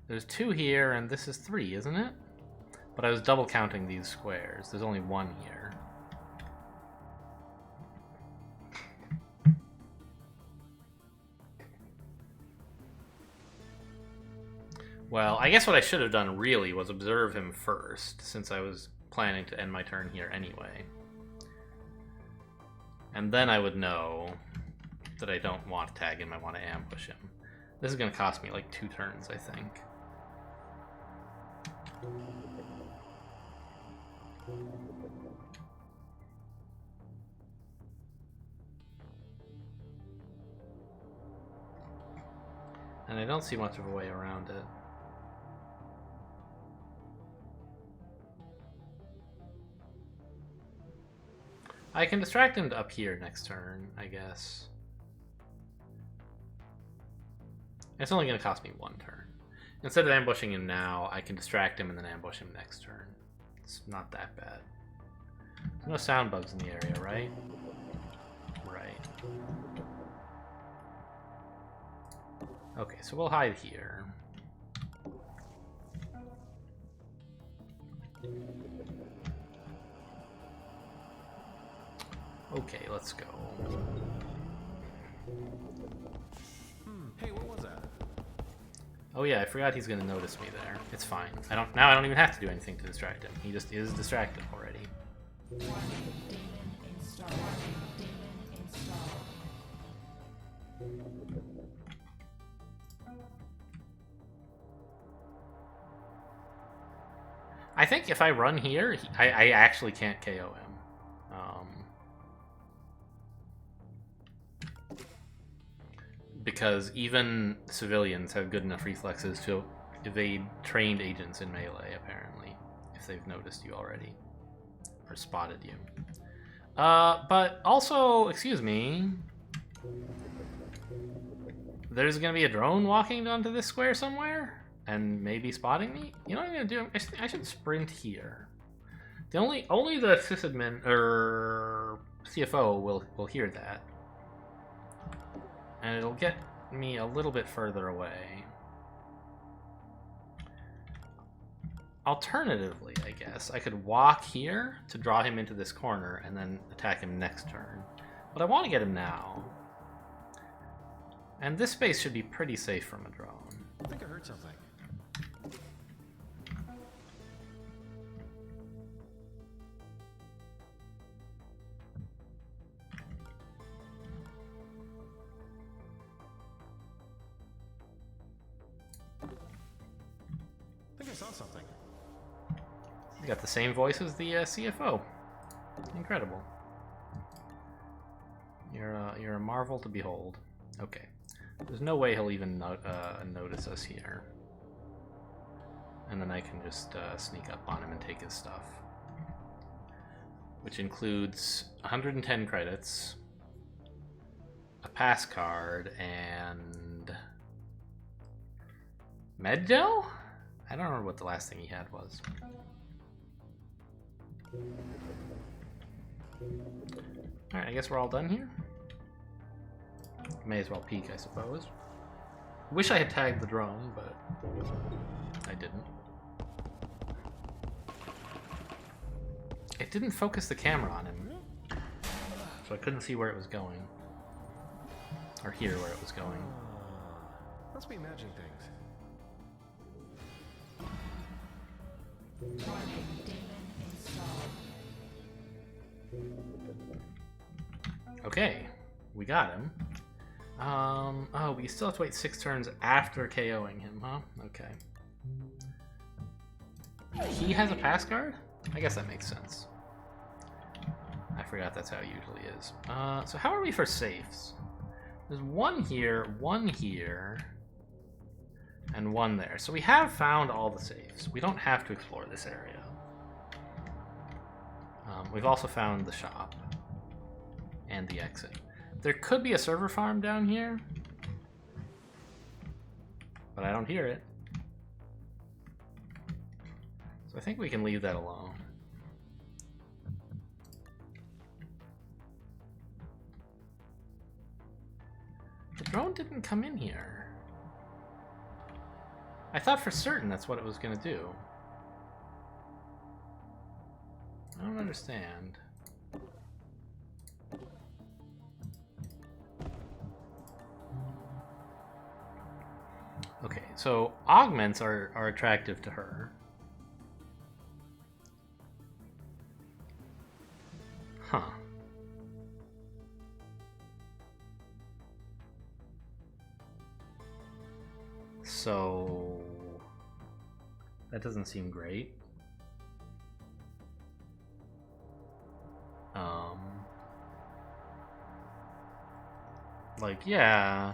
There's 2 here, and this is 3, isn't it? But I was double counting these squares. There's only 1 here. Well, I guess what I should have done really was observe him first, since I was planning to end my turn here anyway. And then I would know that I don't want to tag him, I want to ambush him. This is going to cost me like 2 turns, I think. And I don't see much of a way around it. I can distract him to up here next turn, I guess. It's only going to cost me 1 turn. Instead of ambushing him now, I can distract him and then ambush him next turn. It's not that bad. There's no sound bugs in the area, right? Right. Okay, so we'll hide here. Okay, let's go. Hey, what was that? Oh yeah, I forgot he's gonna notice me there. It's fine. Now I don't even have to do anything to distract him. He just is distracted already. I think if I run here, I actually can't KO him. Because even civilians have good enough reflexes to evade trained agents in melee, apparently, if they've noticed you already. Or spotted you. But also, excuse me, there's gonna be a drone walking onto this square somewhere, and maybe spotting me? You know what I'm gonna do? I should sprint here. Only the sysadmin, or CFO will hear that. And it'll get me a little bit further away. Alternatively, I guess, I could walk here to draw him into this corner and then attack him next turn. But I want to get him now. And this space should be pretty safe from a drone. I think I heard something. I think I saw something. You got the same voice as the CFO. Incredible. You're a marvel to behold. Okay. There's no way he'll even notice us here. And then I can just sneak up on him and take his stuff. Which includes 110 credits, a pass card, and med gel? I don't remember what the last thing he had was. Alright, I guess we're all done here. May as well peek, I suppose. Wish I had tagged the drone, but I didn't. It didn't focus the camera on him, so I couldn't see where it was going. Or hear where it was going. Must be imagining things. Okay, we got him. Oh, we still have to wait 6 turns after KOing him, huh? Okay. He has a pass card? I guess that makes sense. I forgot that's how it usually is. So how are we for safes? There's one here, and one there. So we have found all the safes. We don't have to explore this area. We've also found the shop and the exit. There could be a server farm down here, but I don't hear it. So I think we can leave that alone. The drone didn't come in here. I thought for certain that's what it was going to do. I don't understand. Okay, so augments are attractive to her. Huh. So that doesn't seem great. Like, yeah,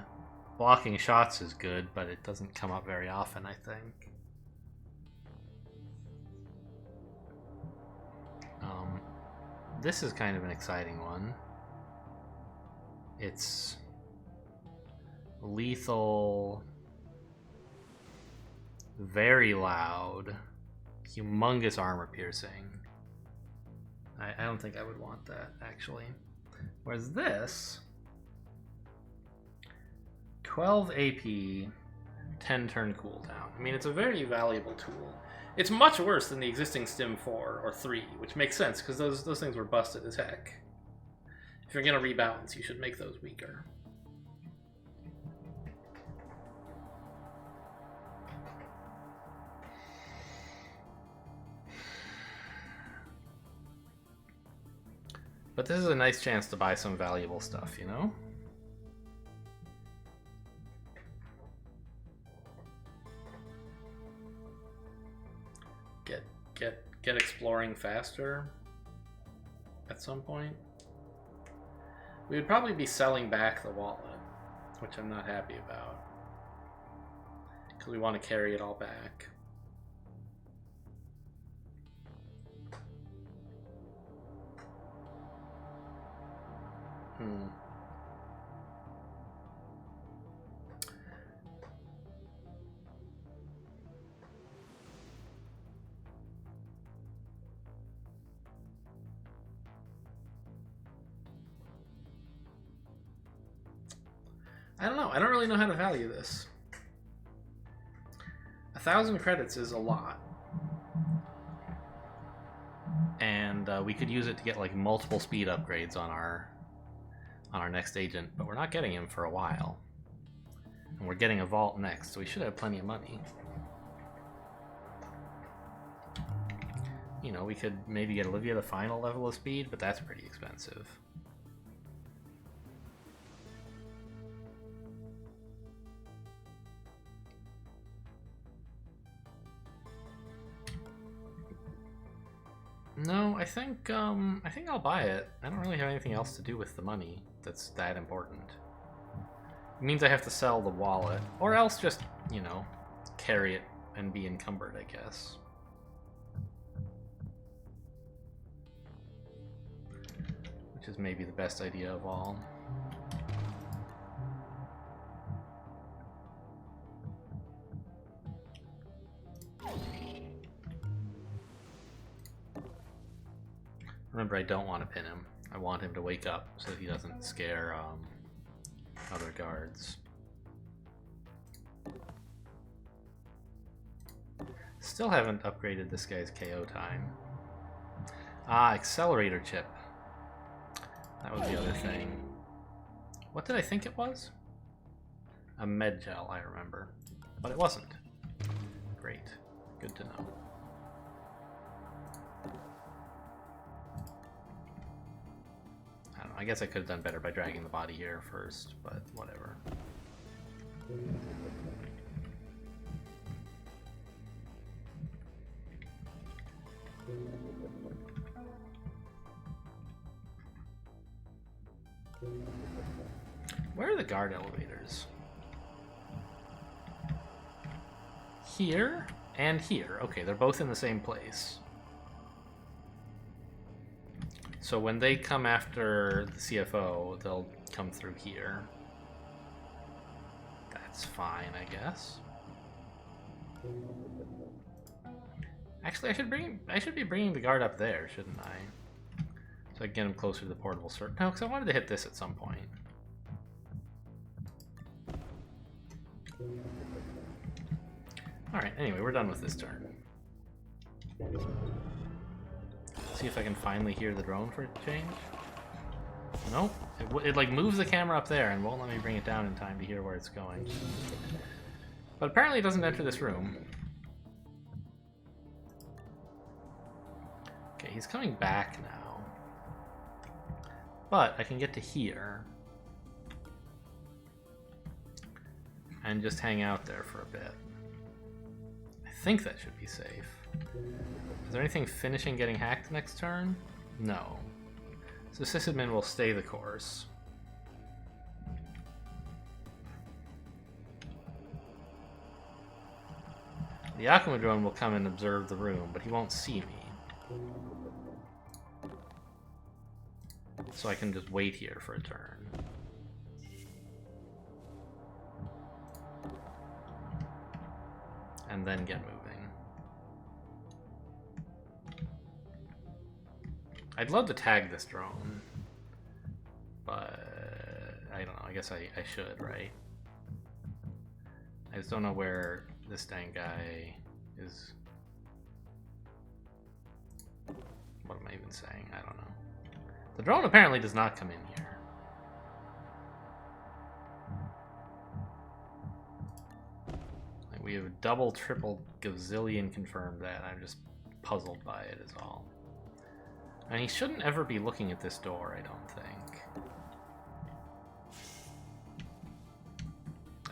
blocking shots is good, but it doesn't come up very often, I think. This is kind of an exciting one. It's lethal, very loud, humongous armor piercing. I don't think I would want that, actually. Whereas this... 12 AP, 10 turn cooldown. I mean, it's a very valuable tool. It's much worse than the existing Stim 4 or 3, which makes sense, because those things were busted as heck. If you're going to rebalance, you should make those weaker. But this is a nice chance to buy some valuable stuff, you know? Get exploring faster at some point. We would probably be selling back the wallet, which I'm not happy about, because we want to carry it all back. I don't know. I don't really know how to value this. 1,000 credits is a lot. And we could use it to get like multiple speed upgrades on our next agent, but we're not getting him for a while. And we're getting a vault next, so we should have plenty of money. You know, we could maybe get Olivia the final level of speed, but that's pretty expensive. No, I think I'll buy it. I don't really have anything else to do with the money that's that important. It means I have to sell the wallet, or else just, you know, carry it and be encumbered, I guess. Which is maybe the best idea of all. Remember, I don't want to pin him. I want him to wake up so that he doesn't scare other guards. Still haven't upgraded this guy's KO time. Ah, accelerator chip. That was the other thing. What did I think it was? A med gel, I remember. But it wasn't. Great. Good to know. I guess I could have done better by dragging the body here first, but whatever. Where are the guard elevators? Here and here. Okay, they're both in the same place. So when they come after the CFO, they'll come through here. That's fine, I guess. Actually, I should be bringing the guard up there, shouldn't I? So I can get him closer to the portable circuit. No, because I wanted to hit this at some point. Alright, anyway, we're done with this turn. See if I can finally hear the drone for it to change. Nope. It like moves the camera up there and won't let me bring it down in time to hear where it's going. But apparently it doesn't enter this room. Okay, he's coming back now. But I can get to here. And just hang out there for a bit. I think that should be safe. Is there anything finishing getting hacked next turn? No. So Sysadmin will stay the course. The Akuma drone will come and observe the room, but he won't see me. So I can just wait here for a turn. And then get moving. I'd love to tag this drone, but I don't know. I guess I should, right? I just don't know where this dang guy is. What am I even saying? I don't know. The drone apparently does not come in here. Like, we have double, triple, gazillion confirmed that. I'm just puzzled by it is all. And he shouldn't ever be looking at this door, I don't think.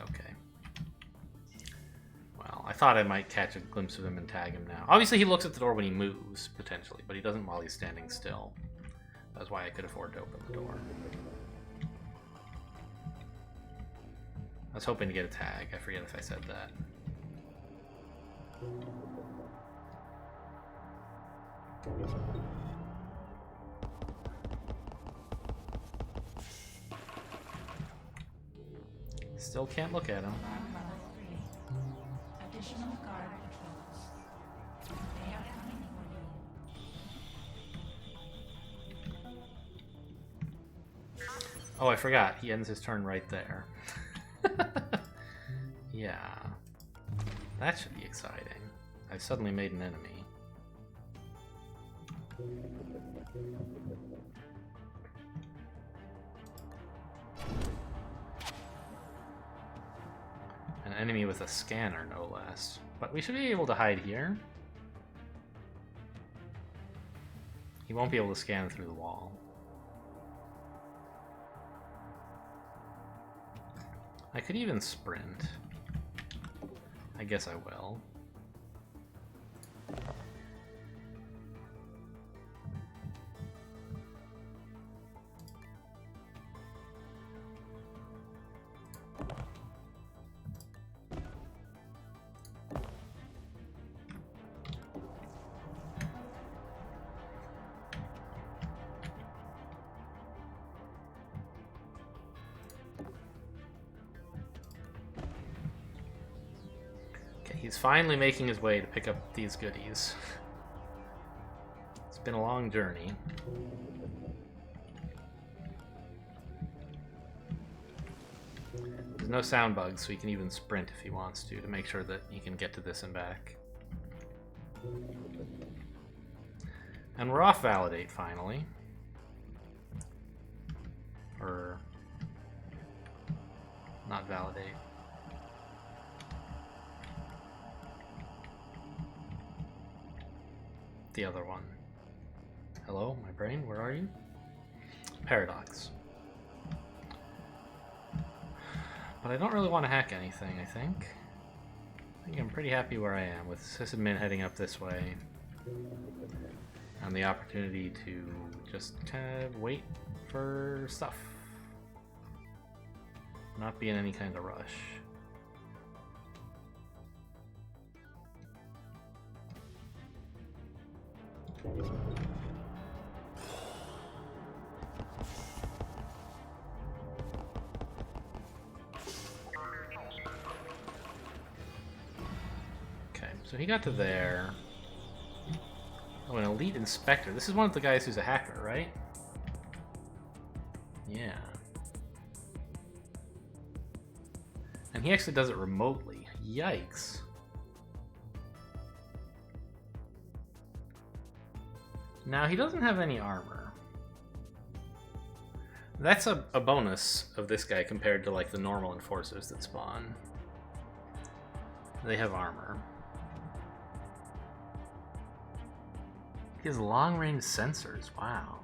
Okay. Well, I thought I might catch a glimpse of him and tag him now. Obviously, he looks at the door when he moves, potentially, but he doesn't while he's standing still. That's why I could afford to open the door. I was hoping to get a tag. I forget if I said that. Still can't look at him. Additional guard patrols. They are coming for you. Oh, I forgot. He ends his turn right there. Yeah. That should be exciting. I've suddenly made an enemy. An enemy with a scanner, no less. But we should be able to hide here. He won't be able to scan through the wall. I could even sprint. I guess I will. He's finally making his way to pick up these goodies. It's been a long journey. There's no sound bugs, so he can even sprint if he wants to make sure that he can get to this and back. And we're off validate finally. Or not validate. The other one. Hello, my brain, where are you? Paradox. But I don't really want to hack anything, I think. I think I'm pretty happy where I am with sysadmin heading up this way. And the opportunity to just kind of wait for stuff. Not be in any kind of rush. Okay, so he got to there. Oh, an elite inspector. This is one of the guys who's a hacker, right? Yeah. And he actually does it remotely. Yikes. Now, he doesn't have any armor. That's a bonus of this guy compared to, like, the normal enforcers that spawn. They have armor. He has long-range sensors. Wow.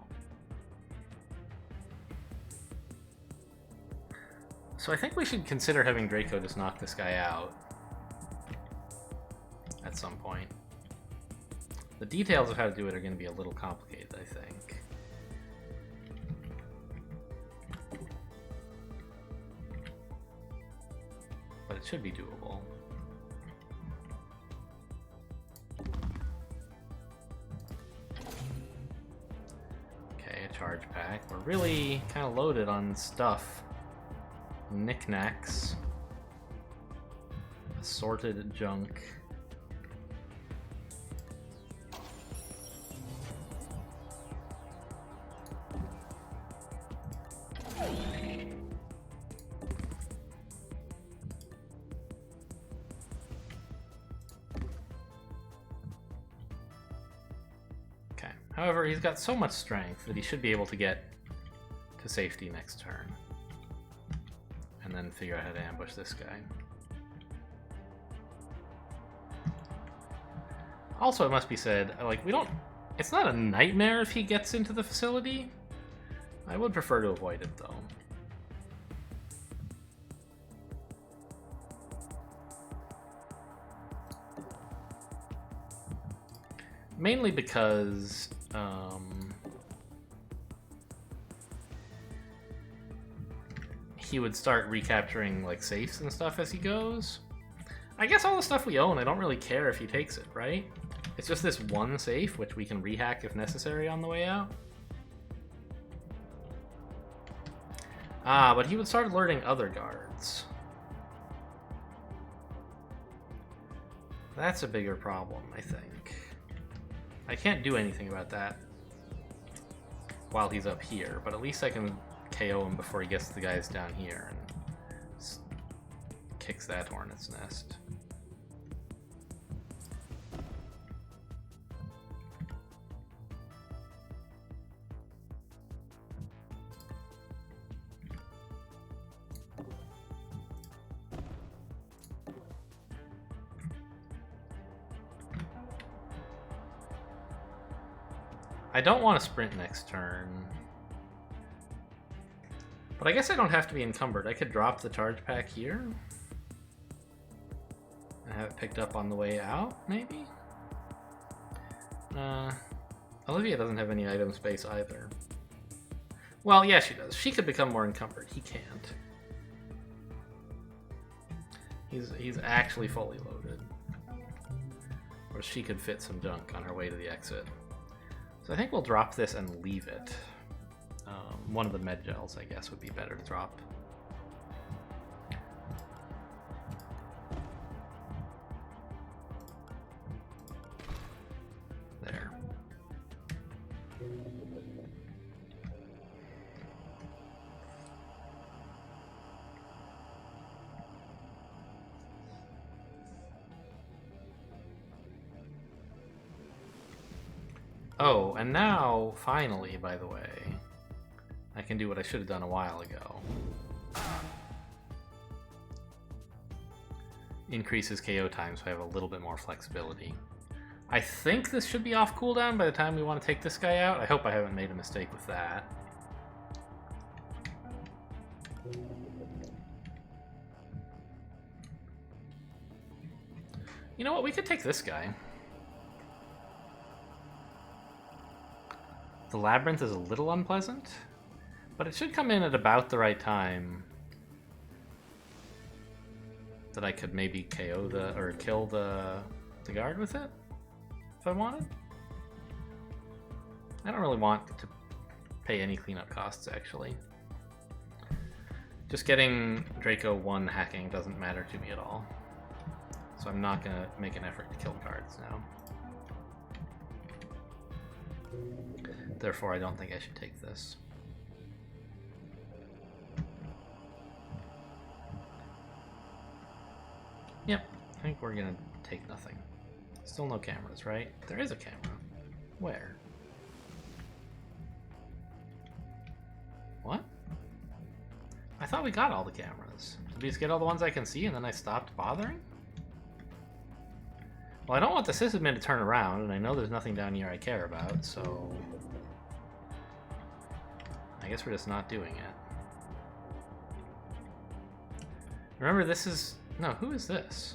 So I think we should consider having Draco just knock this guy out at some point. The details of how to do it are going to be a little complicated, I think. But it should be doable. Okay, a charge pack. We're really kind of loaded on stuff. Knickknacks. Assorted junk. However, he's got so much strength that he should be able to get to safety next turn. And then figure out how to ambush this guy. Also, it must be said, like, we don't... It's not a nightmare if he gets into the facility. I would prefer to avoid it, though. Mainly because... he would start recapturing, like, safes and stuff as he goes. I guess all the stuff we own, I don't really care if he takes it, right? It's just this one safe, which we can rehack if necessary on the way out. Ah, but he would start alerting other guards. That's a bigger problem, I think. I can't do anything about that while he's up here, but at least I can KO him before he gets to the guys down here and kicks that hornet's nest. I don't want to sprint next turn. But I guess I don't have to be encumbered. I could drop the charge pack here. And have it picked up on the way out, maybe? Olivia doesn't have any item space either. Well, yeah, she does. She could become more encumbered. He can't. He's actually fully loaded. Or she could fit some junk on her way to the exit. So I think we'll drop this and leave it. One of the med gels, I guess, would be better to drop. There. Oh, and now, finally, by the way, I can do what I should have done a while ago. Increases KO time, so I have a little bit more flexibility. I think this should be off cooldown by the time we want to take this guy out. I hope I haven't made a mistake with that. You know what? We could take this guy. The labyrinth is a little unpleasant, but it should come in at about the right time that I could maybe KO or kill the guard with it if I wanted. I don't really want to pay any cleanup costs, actually. Just getting Draco 1 hacking doesn't matter to me at all, so I'm not gonna make an effort to kill guards now. Therefore, I don't think I should take this. Yep, I think we're gonna take nothing. Still no cameras, right? There is a camera. Where? What? I thought we got all the cameras. Did we just get all the ones I can see and then I stopped bothering? Well, I don't want the sysadmin to turn around, and I know there's nothing down here I care about, so... I guess we're just not doing it. Remember, this is... No, who is this?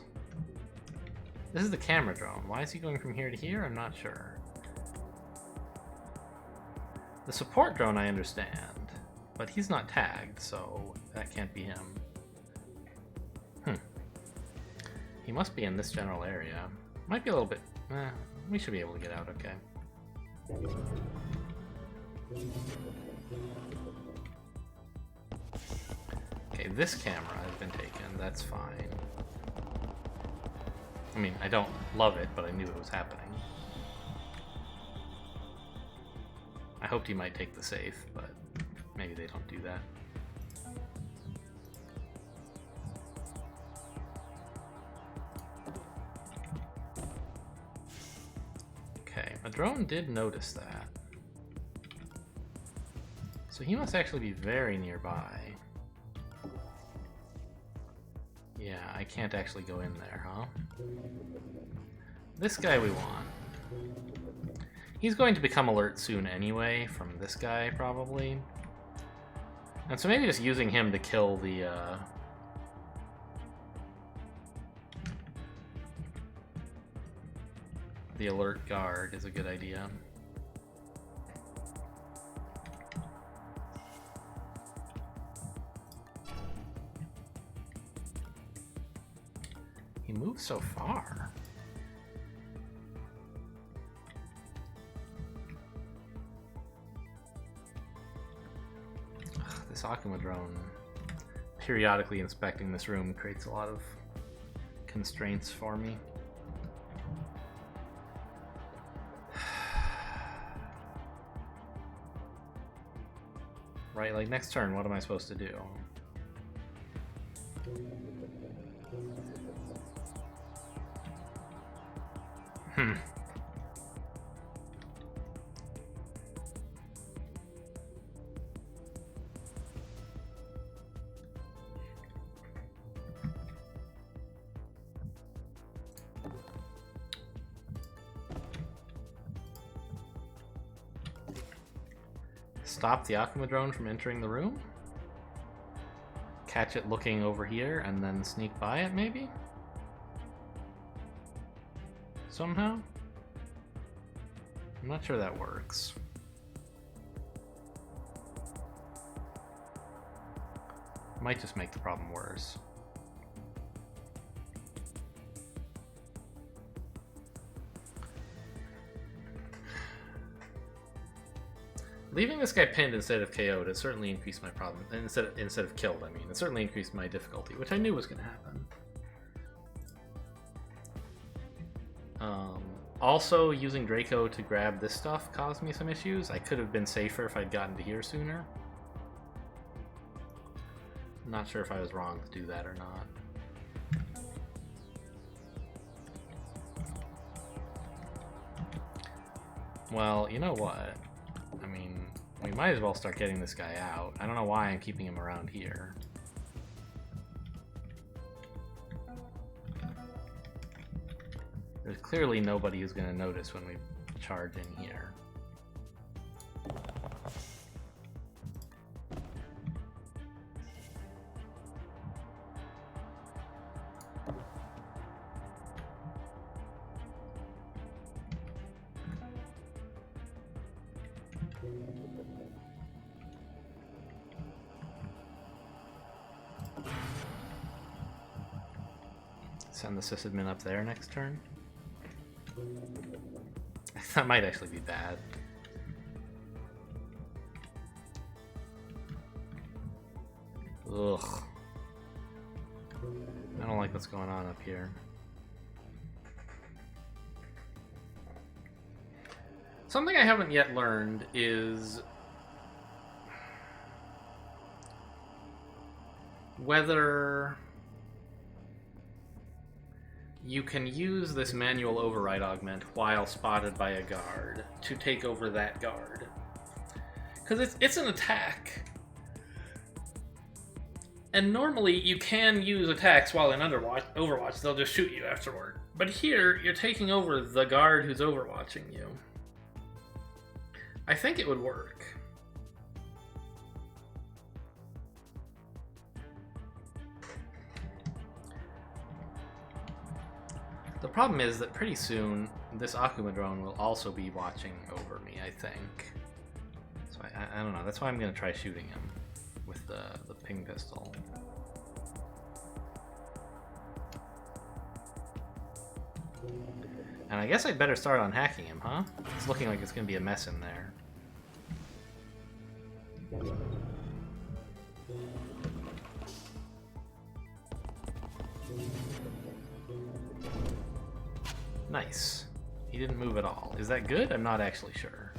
This is the camera drone. Why is he going from here to here? I'm not sure. The support drone I understand, but he's not tagged, so that can't be him. He must be in this general area. Might be a little bit... we should be able to get out okay. Okay, this camera has been taken. That's fine. I mean, I don't love it, but I knew it was happening. I hoped he might take the safe, but maybe they don't do that. Okay, A drone did notice that. So he must actually be very nearby. Yeah, I can't actually go in there, huh? This guy we want. He's going to become alert soon anyway, from this guy, probably. And so maybe just using him to kill the alert guard is a good idea. He moves so far. Ugh, this Akuma drone periodically inspecting this room creates a lot of constraints for me. Right, like next turn, what am I supposed to do? Stop the Akuma drone from entering the room? Catch it looking over here and then sneak by it, maybe? Somehow? I'm not sure that works. Might just make the problem worse. Leaving this guy pinned instead of KO'd has certainly increased my problem. Instead of killed, I mean. It certainly increased my difficulty, which I knew was going to happen. Also, using Draco to grab this stuff caused me some issues. I could have been safer if I'd gotten to here sooner. I'm not sure if I was wrong to do that or not. Well, you know what? I mean, we might as well start getting this guy out. I don't know why I'm keeping him around here. There's clearly nobody who's going to notice when we charge in here. Send the sysadmin up there next turn. That might actually be bad. Ugh. I don't like what's going on up here. Something I haven't yet learned is whether you can use this manual override augment while spotted by a guard to take over that guard. Because it's an attack. And normally you can use attacks while in Overwatch, they'll just shoot you afterward. But here, you're taking over the guard who's overwatching you. I think it would work. The problem is that pretty soon, this Akuma drone will also be watching over me, I think. So I don't know, that's why I'm going to try shooting him with the ping pistol. And I guess I'd better start on hacking him, huh? It's looking like it's going to be a mess in there. Nice. He didn't move at all. Is that good? I'm not actually sure.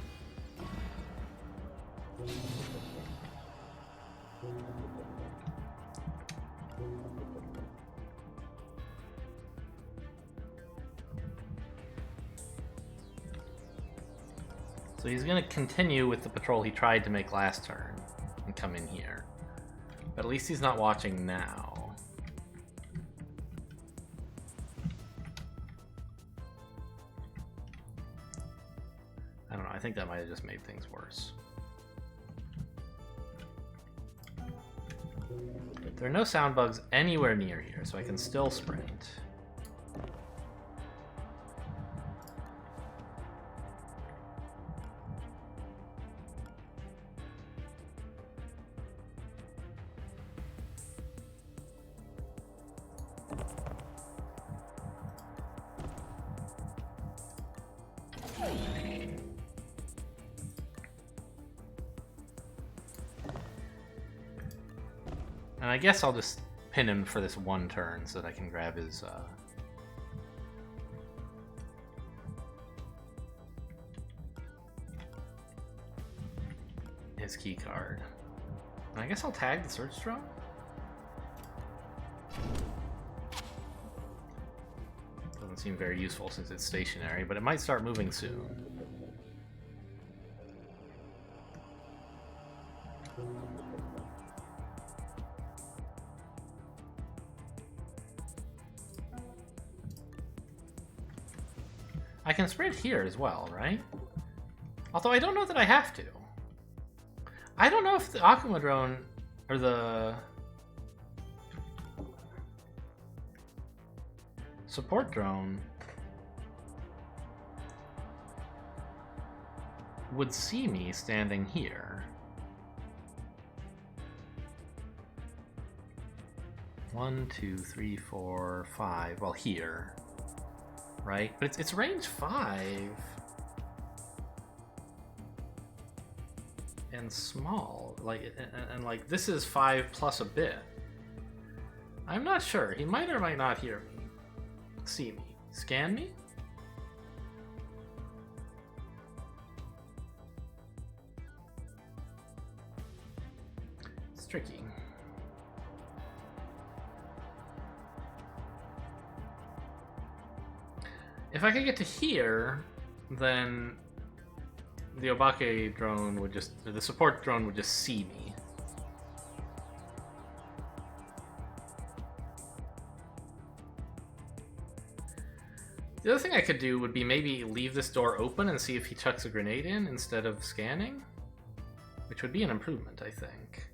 So he's gonna continue with the patrol he tried to make last turn and come in here. But at least he's not watching now. I don't know, I think that might have just made things worse. There are no sound bugs anywhere near here, so I can still sprint. And I guess I'll just pin him for this one turn so that I can grab his key card. And I guess I'll tag the search drone? Doesn't seem very useful since it's stationary, but it might start moving soon. I can sprint here as well, right? Although I don't know that I have to. I don't know if the Akuma drone or the support drone would see me standing here. 1, 2, 3, 4, 5. Well, here. Right? But it's range 5. And small. Like, and like, this is 5 plus a bit. I'm not sure. He might or might not hear me. See me. Scan me? It's tricky. If I could get to here, then the Obake drone would just, or the support drone would just see me. The other thing I could do would be maybe leave this door open and see if he chucks a grenade in instead of scanning, which would be an improvement, I think.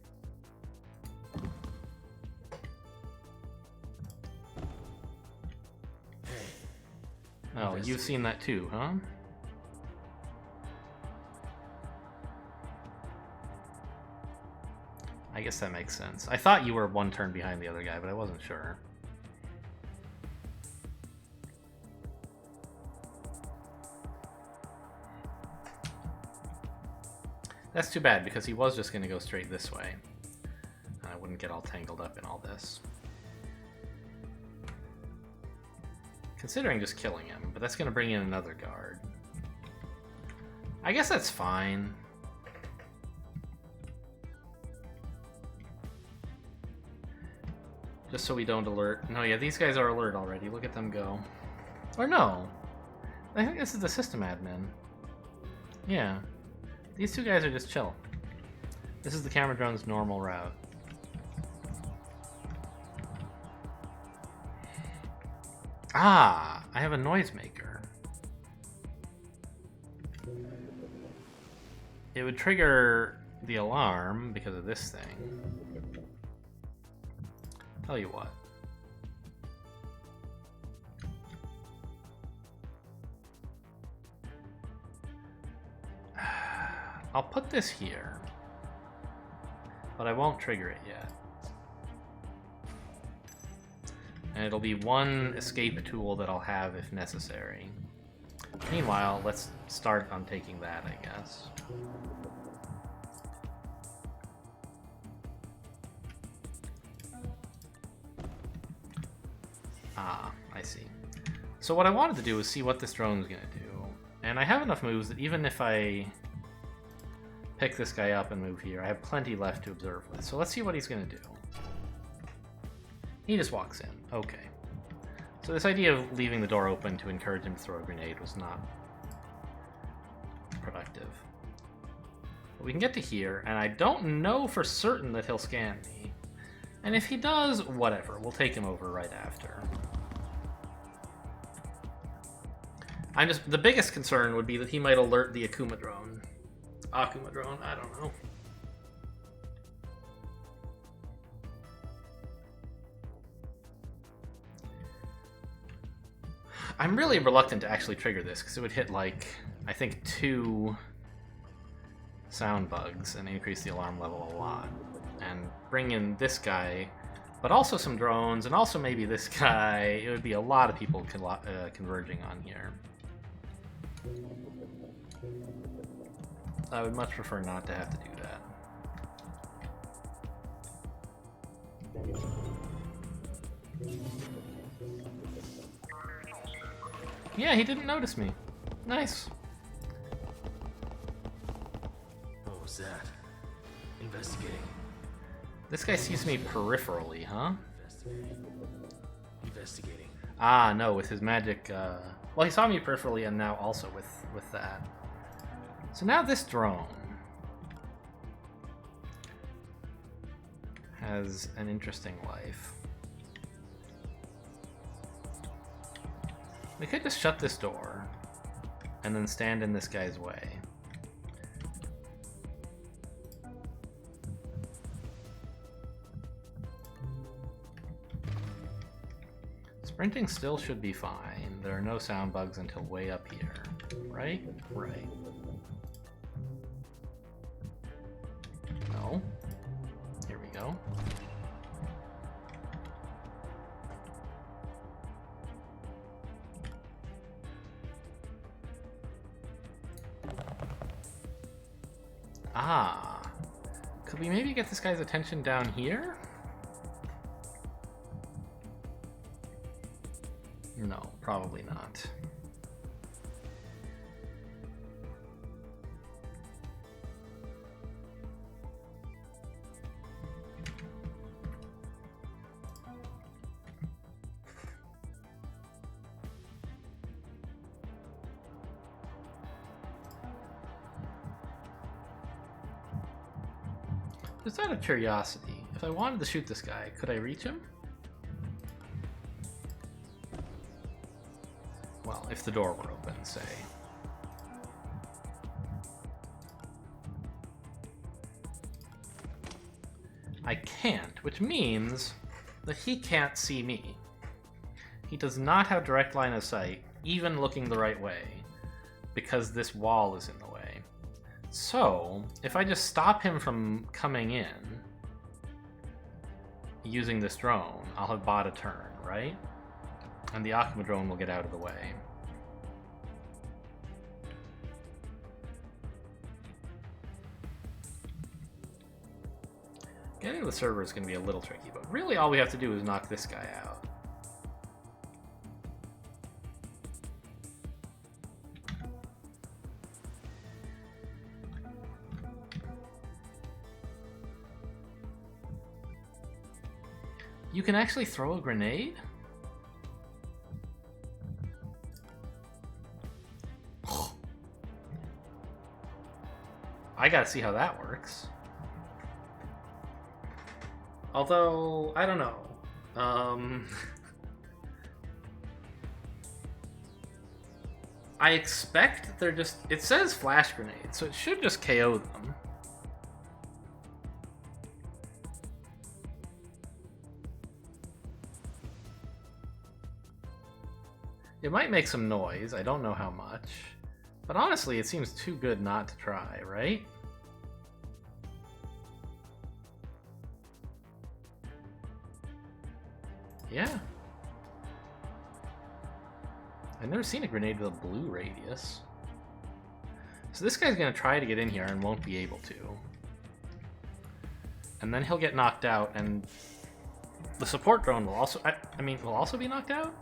Oh, you've seen that too, huh? I guess that makes sense. I thought you were one turn behind the other guy, but I wasn't sure. That's too bad, because he was just going to go straight this way. And I wouldn't get all tangled up in all this. Considering just killing him, but that's going to bring in another guard. I guess that's fine. Just so we don't alert. No, yeah, these guys are alert already. Look at them go. Or no. I think this is the system admin. Yeah. These two guys are just chill. This is the camera drone's normal route. Ah, I have a noisemaker. It would trigger the alarm because of this thing. Tell you what. I'll put this here, but I won't trigger it yet. And it'll be one escape tool that I'll have if necessary. Meanwhile, let's start on taking that, I guess. Ah, I see. So what I wanted to do was see what this drone's gonna do. And I have enough moves that even if I pick this guy up and move here, I have plenty left to observe with. So let's see what he's gonna do. He just walks in. Okay. So this idea of leaving the door open to encourage him to throw a grenade was not productive. But we can get to here, and I don't know for certain that he'll scan me. And if he does, whatever. We'll take him over right after. The biggest concern would be that he might alert the Akuma drone. Akuma drone, I don't know. I'm really reluctant to actually trigger this because it would hit like, I think 2 sound bugs and increase the alarm level a lot. And bring in this guy, but also some drones, and also maybe this guy. It would be a lot of people converging on here. I would much prefer not to have to do that. Yeah, he didn't notice me. Nice. What was that? Investigating. This guy sees me peripherally, huh? Investigating. Ah, no, with his magic, well, he saw me peripherally and now also with that. So now this drone has an interesting life. We could just shut this door and then stand in this guy's way. Sprinting still should be fine. There are no sound bugs until way up here. Right? Right. No. Here we go. Ah. Could we maybe get this guy's attention down here? No, probably not. Just out of curiosity, if I wanted to shoot this guy, could I reach him? Well, if the door were open, say. I can't, which means that he can't see me. He does not have direct line of sight, even looking the right way, because this wall is in the way. So, if I just stop him from coming in using this drone, I'll have bought a turn, right? And the Akuma drone will get out of the way. Getting to the server is going to be a little tricky, but really all we have to do is knock this guy out. You can actually throw a grenade? I gotta see how that works. Although, I don't know. I expect they're just... It says flash grenades, so it should just KO them. It might make some noise, I don't know how much. But honestly, it seems too good not to try, right? Yeah. I've never seen a grenade with a blue radius. So this guy's gonna try to get in here and won't be able to. And then he'll get knocked out, and the support drone will also... will also be knocked out?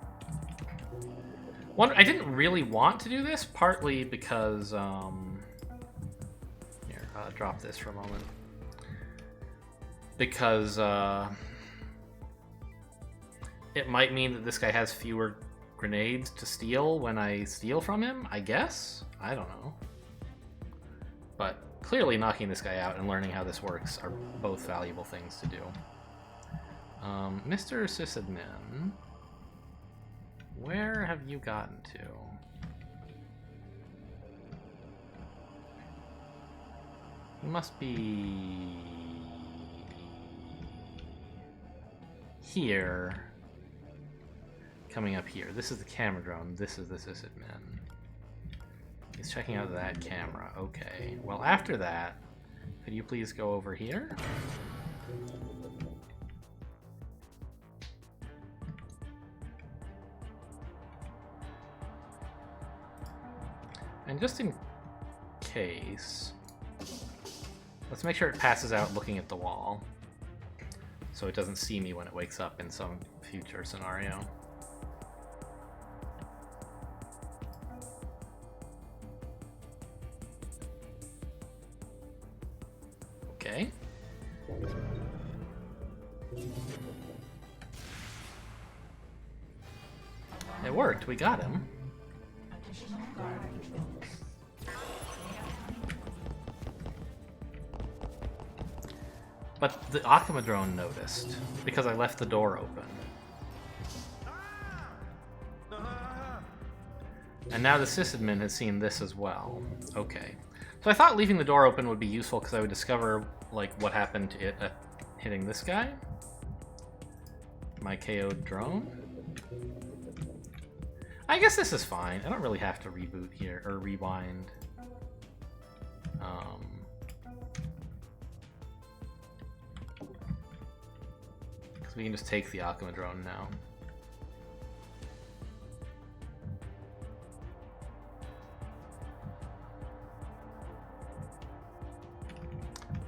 I didn't really want to do this, partly because, here, drop this for a moment. Because, it might mean that this guy has fewer grenades to steal when I steal from him, I guess? I don't know. But clearly knocking this guy out and learning how this works are both valuable things to do. Mr. Sysadmin, where have you gotten to? You must be here. Coming up here. This is the camera drone. This is the Sysadmin. He's checking out that camera. Okay. Well, after that, could you please go over here? And just in case, let's make sure it passes out looking at the wall, so it doesn't see me when it wakes up in some future scenario. Okay. It worked, we got him. Additional guard built. But the Akuma drone noticed, because I left the door open. And now the Sysadmin has seen this as well. Okay. So I thought leaving the door open would be useful because I would discover, like, what happened to it hitting this guy. My KO'd drone. I guess this is fine. I don't really have to reboot here, or rewind. Because we can just take the Akuma drone now.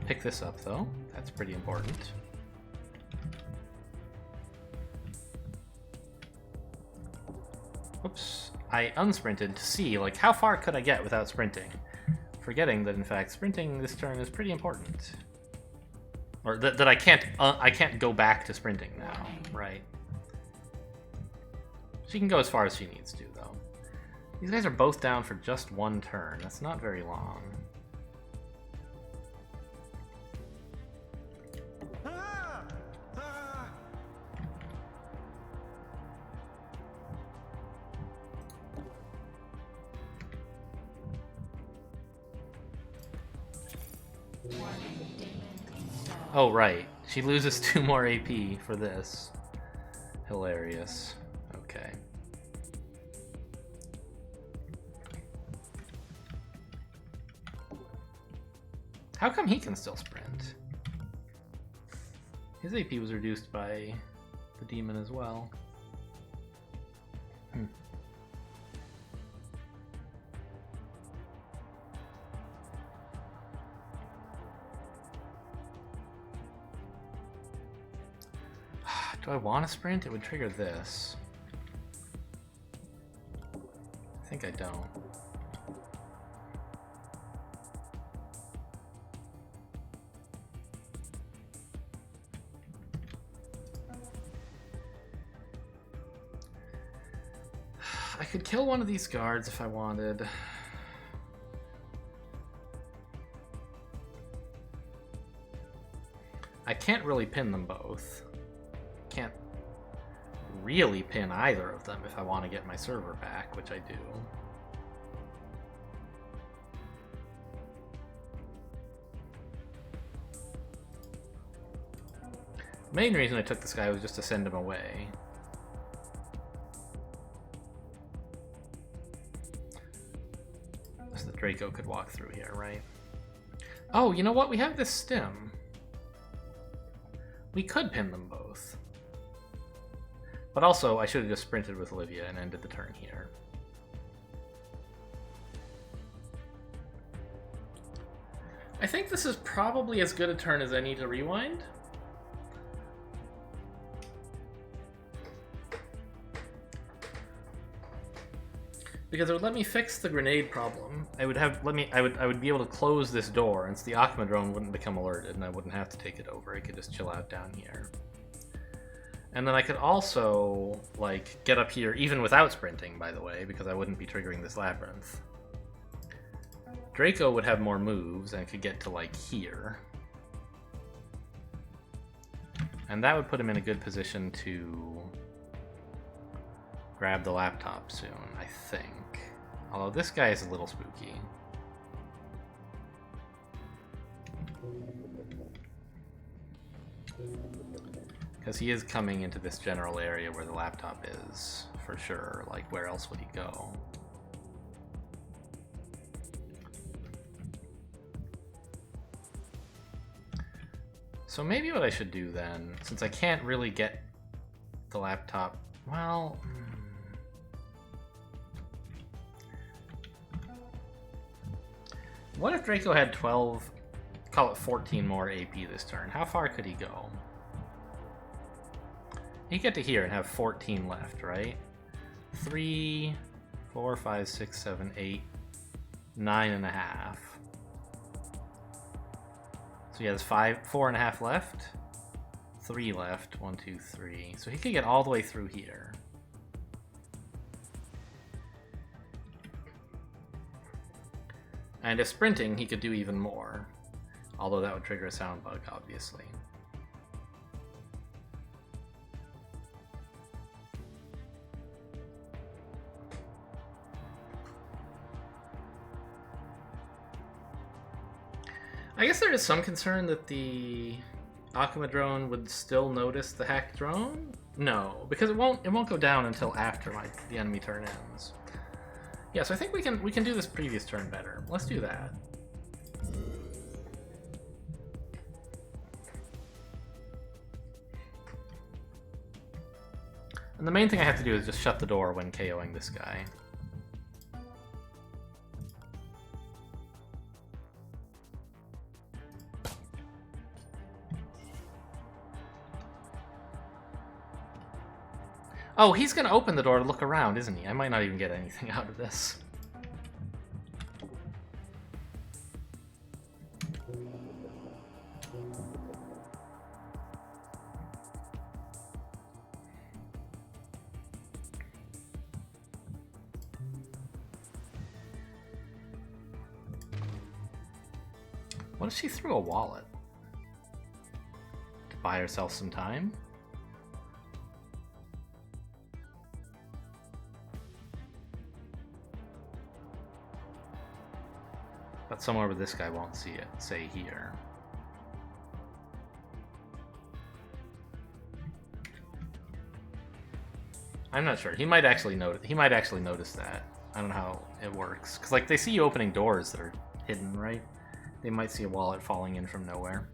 Pick this up, though. That's pretty important. Whoops. I unsprinted to see, like, how far could I get without sprinting? Forgetting that, in fact, sprinting this turn is pretty important. Or that I can't go back to sprinting now, right? She can go as far as she needs to, though. These guys are both down for just one turn. That's not very long. Oh, right. She loses 2 more AP for this. Hilarious. Okay. How come he can still sprint? His AP was reduced by the demon as well. Do I want to sprint? It would trigger this. I think I don't. I could kill one of these guards if I wanted. I can't really pin them both. Can't really pin either of them if I want to get my server back, which I do. The main reason I took this guy was just to send him away. So that Draco could walk through here, right? Oh, you know what? We have this stim. We could pin them both. But also, I should have just sprinted with Olivia and ended the turn here. I think this is probably as good a turn as any to rewind. Because it would let me fix the grenade problem. I would be able to close this door, and so the Akuma drone wouldn't become alerted, and I wouldn't have to take it over. I could just chill out down here. And then I could also, like, get up here even without sprinting, by the way, because I wouldn't be triggering this labyrinth. Draco would have more moves and could get to, like, here. And that would put him in a good position to grab the laptop soon, I think. Although this guy is a little spooky. Because he is coming into this general area where the laptop is, for sure. Like, where else would he go? So maybe what I should do then, since I can't really get the laptop, well... What if Draco had 12, call it 14 more AP this turn? How far could he go? He'd get to here and have 14 left, right? 3, 4, 5, 6, 7, 8, 9.5. So he has 4.5 left. 3 left. 1, 2, 3. So he could get all the way through here. And if sprinting, he could do even more. Although that would trigger a sound bug, obviously. I guess there is some concern that the Akuma drone would still notice the hacked drone. No, because it won't go down until after the enemy turn ends. Yeah, so I think we can do this previous turn better. Let's do that. And the main thing I have to do is just shut the door when KOing this guy. Oh, he's gonna open the door to look around, isn't he? I might not even get anything out of this. What if she threw a wallet? To buy herself some time? But somewhere where this guy won't see it, say here. I'm not sure. He might actually notice that. I don't know how it works. Because, like, they see you opening doors that are hidden, right? They might see a wallet falling in from nowhere.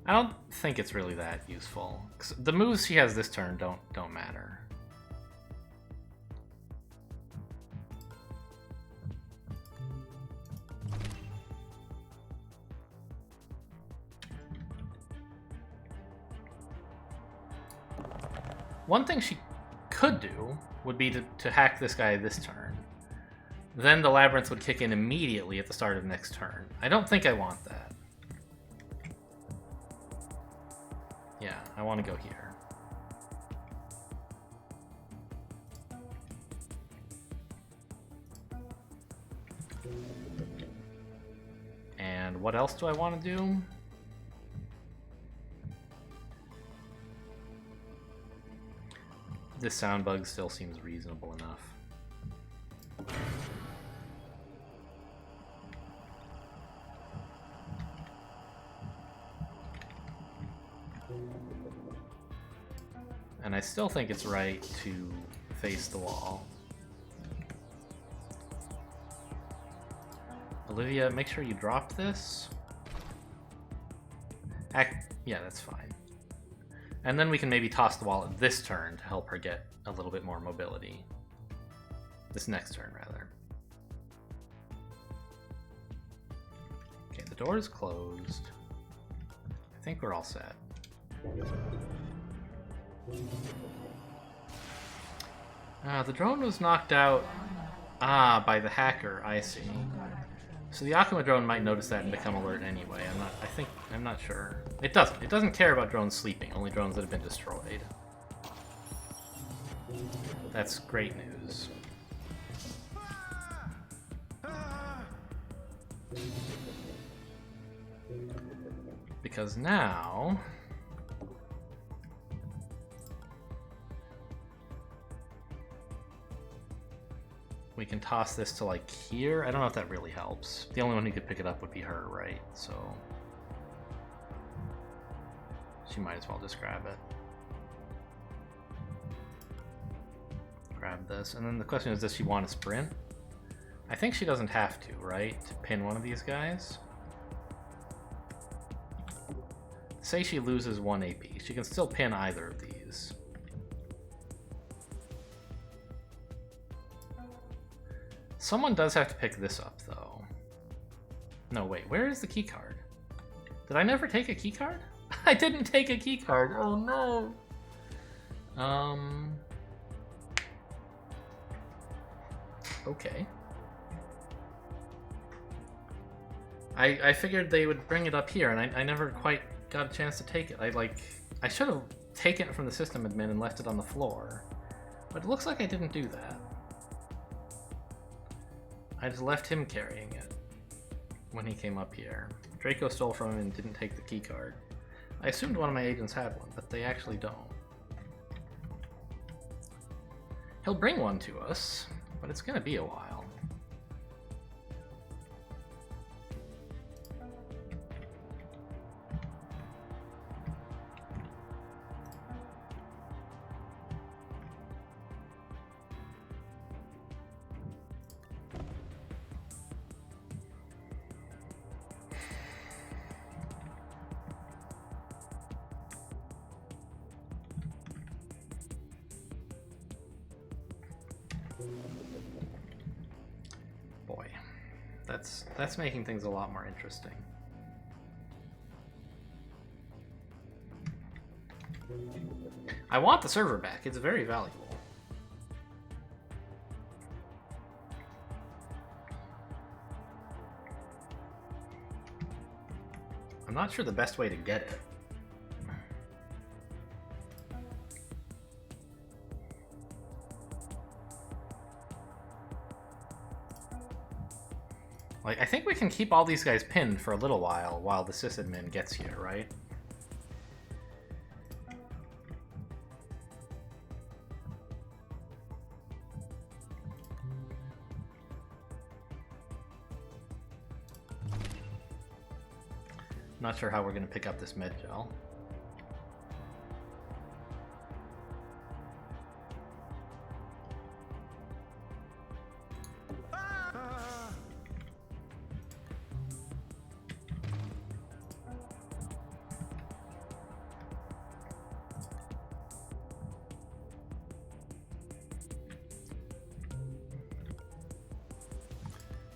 I don't think it's really that useful. 'Cause the moves she has this turn don't matter. One thing she could do would be to hack this guy this turn. Then the Labyrinth would kick in immediately at the start of next turn. I don't think I want that. Yeah, I want to go here. And what else do I want to do? This sound bug still seems reasonable enough. And I still think it's right to face the wall. Olivia, make sure you drop this. Yeah, that's fine. And then we can maybe toss the wallet this turn to help her get a little bit more mobility. This next turn, rather. Okay, the door is closed. I think we're all set. The drone was knocked out by the hacker, I see. So the Akuma drone might notice that and become alert anyway. I'm not sure. It doesn't. It doesn't care about drones sleeping, only drones that have been destroyed. That's great news. Because now... we can toss this to, like, here. I don't know if that really helps. The only one who could pick it up would be her, right? So... she might as well just grab it. Grab this. And then the question is, does she want to sprint? I think she doesn't have to, right? To pin one of these guys. Say she loses 1 AP. She can still pin either of these. Someone does have to pick this up, though. No, wait. Where is the key card? Did I never take a key card? I didn't take a key card. Oh, no. Okay. I figured they would bring it up here, and I never quite got a chance to take it. I should have taken it from the system admin and left it on the floor. But it looks like I didn't do that. I just left him carrying it when he came up here. Draco stole from him and didn't take the key card. I assumed one of my agents had one, but they actually don't. He'll bring one to us, but it's gonna be a while. Boy, that's making things a lot more interesting. I want the server back. It's very valuable. I'm not sure the best way to get it. Like, I think we can keep all these guys pinned for a little while the sysadmin gets here, right? Not sure how we're going to pick up this med gel.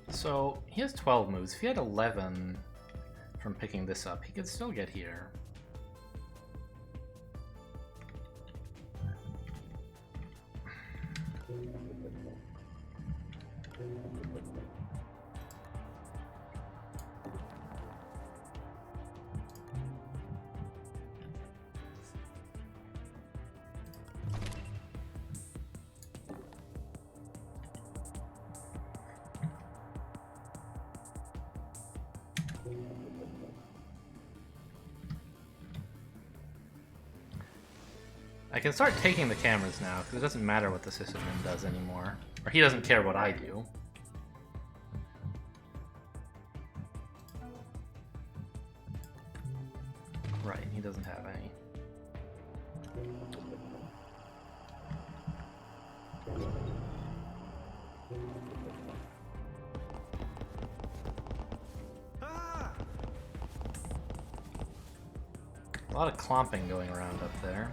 So he has 12 moves. If he had 11 from picking this up, he could still get here. I can start taking the cameras now, because it doesn't matter what the sysadmin does anymore. Or he doesn't care what I do. Right, he doesn't have any. A lot of clomping going around up there.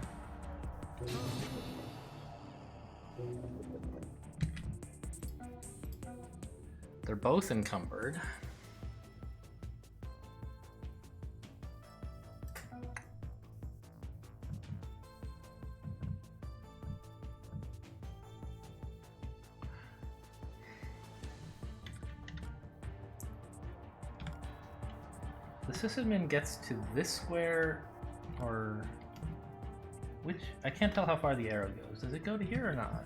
They're both encumbered. The sysadmin gets to this square, or which? I can't tell how far the arrow goes. Does it go to here or not?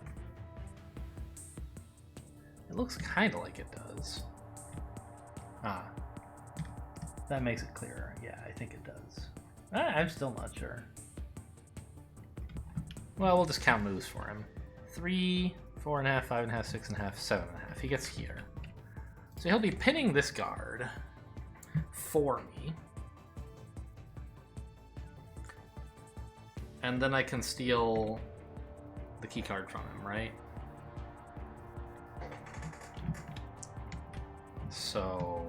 It looks kind of like it does. Ah. That makes it clearer. Yeah, I think it does. I'm still not sure. Well, we'll just count moves for him. 3, 4.5, 5.5, 6.5, 7.5. He gets here. So he'll be pinning this guard for me. And then I can steal the key card from him, right? So...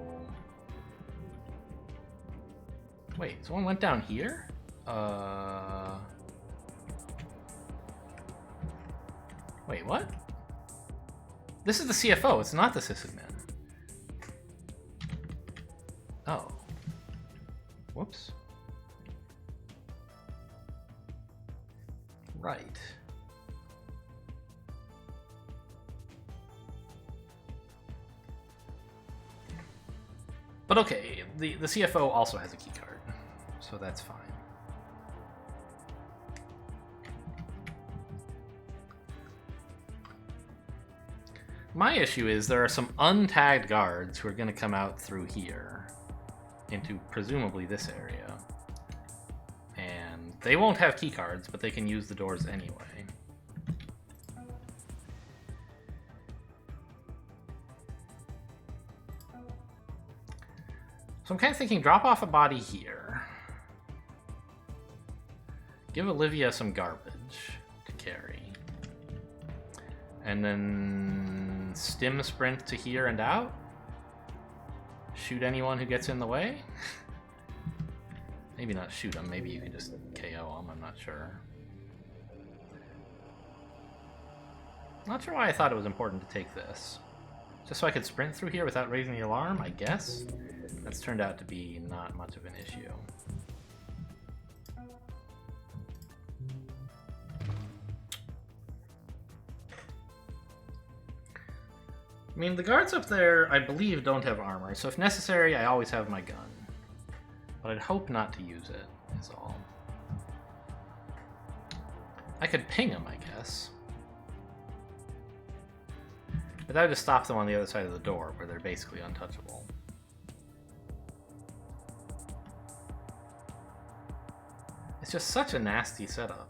Wait, someone went down here? Wait, what? This is the CFO, it's not the sysadmin. Oh. Whoops. Right. But okay, the CFO also has a key card, so that's fine. My issue is there are some untagged guards who are going to come out through here into presumably this area. And they won't have key cards, but they can use the doors anyway. So I'm kind of thinking drop off a body here. Give Olivia some garbage to carry. And then stim sprint to here and out. Shoot anyone who gets in the way. Maybe not shoot them, maybe you can just KO them, I'm not sure. Not sure why I thought it was important to take this. Just so I could sprint through here without raising the alarm, I guess. That's turned out to be not much of an issue. I mean, the guards up there, I believe, don't have armor, so if necessary, I always have my gun. But I'd hope not to use it, is all. I could ping them, I guess. But that would just stop them on the other side of the door, where they're basically untouchable. It's just such a nasty setup.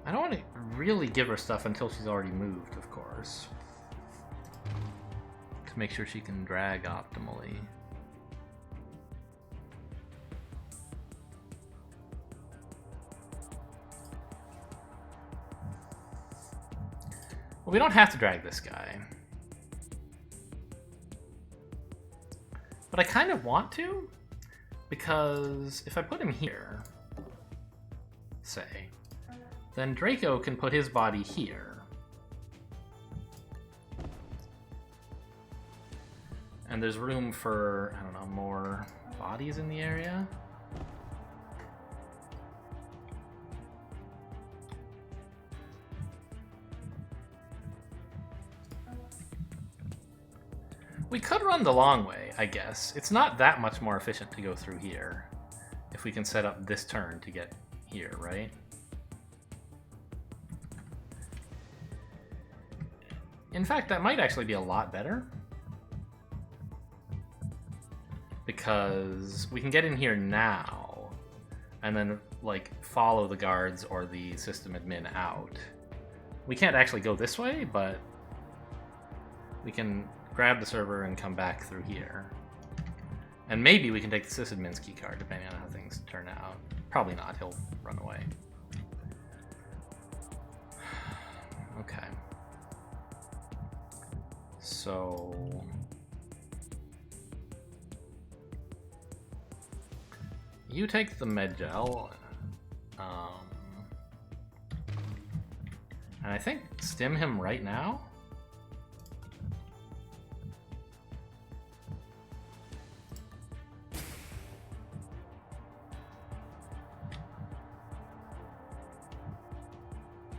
I don't want to really give her stuff until she's already moved, of course. To make sure she can drag optimally. Well, we don't have to drag this guy. But I kind of want to, because if I put him here, say, then Draco can put his body here. And there's room for, I don't know, more bodies in the area. We could run the long way, I guess. It's not that much more efficient to go through here if we can set up this turn to get here, right? In fact, that might actually be a lot better. Because we can get in here now and then, like, follow the guards or the system admin out. We can't actually go this way, but we can grab the server and come back through here. And maybe we can take the sysadmin's key card, depending on how things turn out. Probably not, he'll run away. Okay. So... you take the med gel. And I think stim him right now?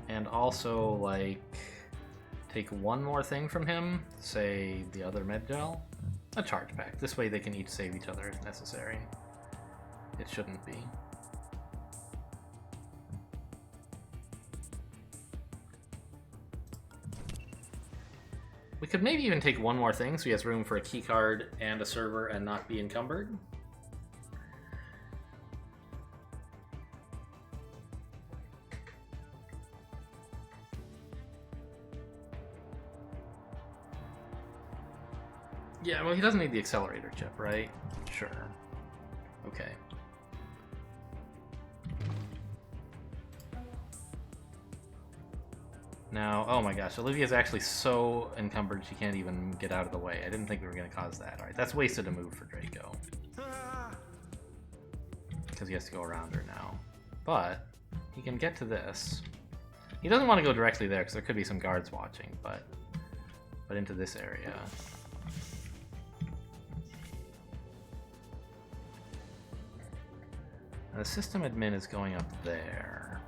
And also, like, take one more thing from him, say the other med gel. A charge pack. This way they can each save each other if necessary. It shouldn't be. We could maybe even take one more thing so he has room for a keycard and a server and not be encumbered. Yeah, well, he doesn't need the accelerator chip, right? Sure. Okay. Now, oh my gosh, Olivia's actually so encumbered she can't even get out of the way. I didn't think we were going to cause that. Alright, that's wasted a move for Draco. Because he has to go around her now. But, he can get to this. He doesn't want to go directly there because there could be some guards watching, but into this area. And the system admin is going up there.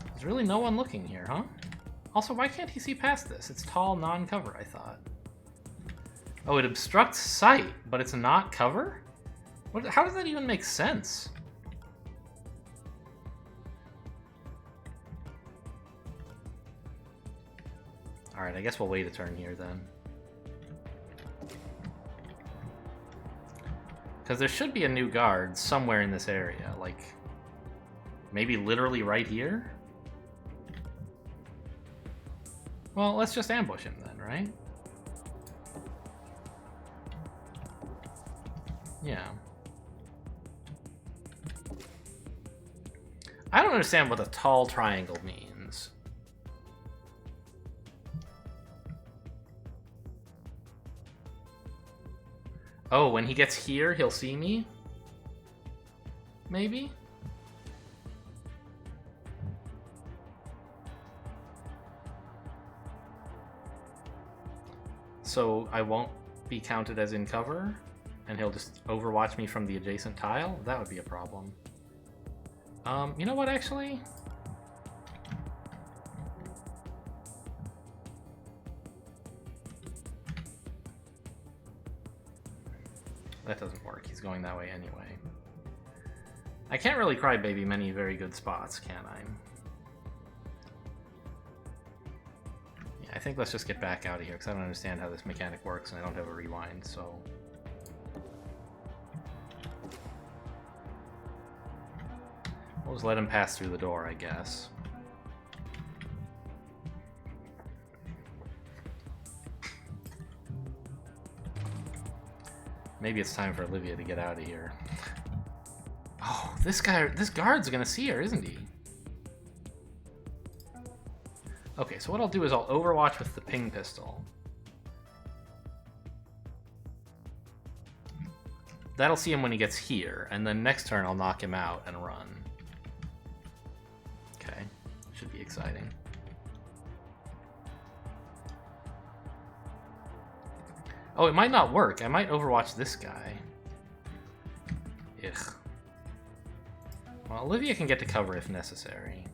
There's really no one looking here, huh? Also, why can't he see past this? It's tall, non-cover, I thought. Oh, it obstructs sight, but it's not cover? How does that even make sense? Alright, I guess we'll wait a turn here then. Because there should be a new guard somewhere in this area, like maybe literally right here? Well, let's just ambush him then, right? Yeah. I don't understand what a tall triangle means. Oh, when he gets here, he'll see me? Maybe? So I won't be counted as in cover, and he'll just overwatch me from the adjacent tile? That would be a problem. You know what, actually? That doesn't work. He's going that way anyway. I can't really crybaby many very good spots, can I? Yeah, I think let's just get back out of here, because I don't understand how this mechanic works, and I don't have a rewind, so... We'll just let him pass through the door, I guess. Maybe it's time for Olivia to get out of here. Oh, this guard's gonna see her, isn't he? Okay, so what I'll do is I'll overwatch with the ping pistol. That'll see him when he gets here, and then next turn I'll knock him out and run. Okay, should be exciting. Oh, it might not work. I might overwatch this guy. Ugh. Well, Olivia can get to cover if necessary.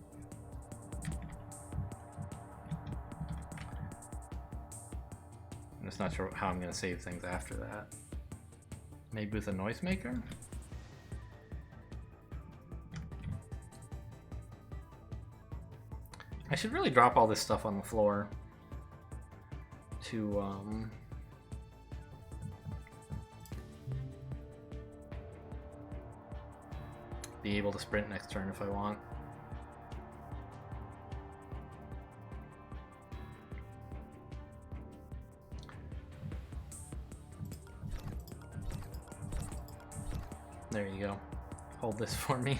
I'm just not sure how I'm going to save things after that. Maybe with a noisemaker? I should really drop all this stuff on the floor to, be able to sprint next turn if I want. There you go. Hold this for me.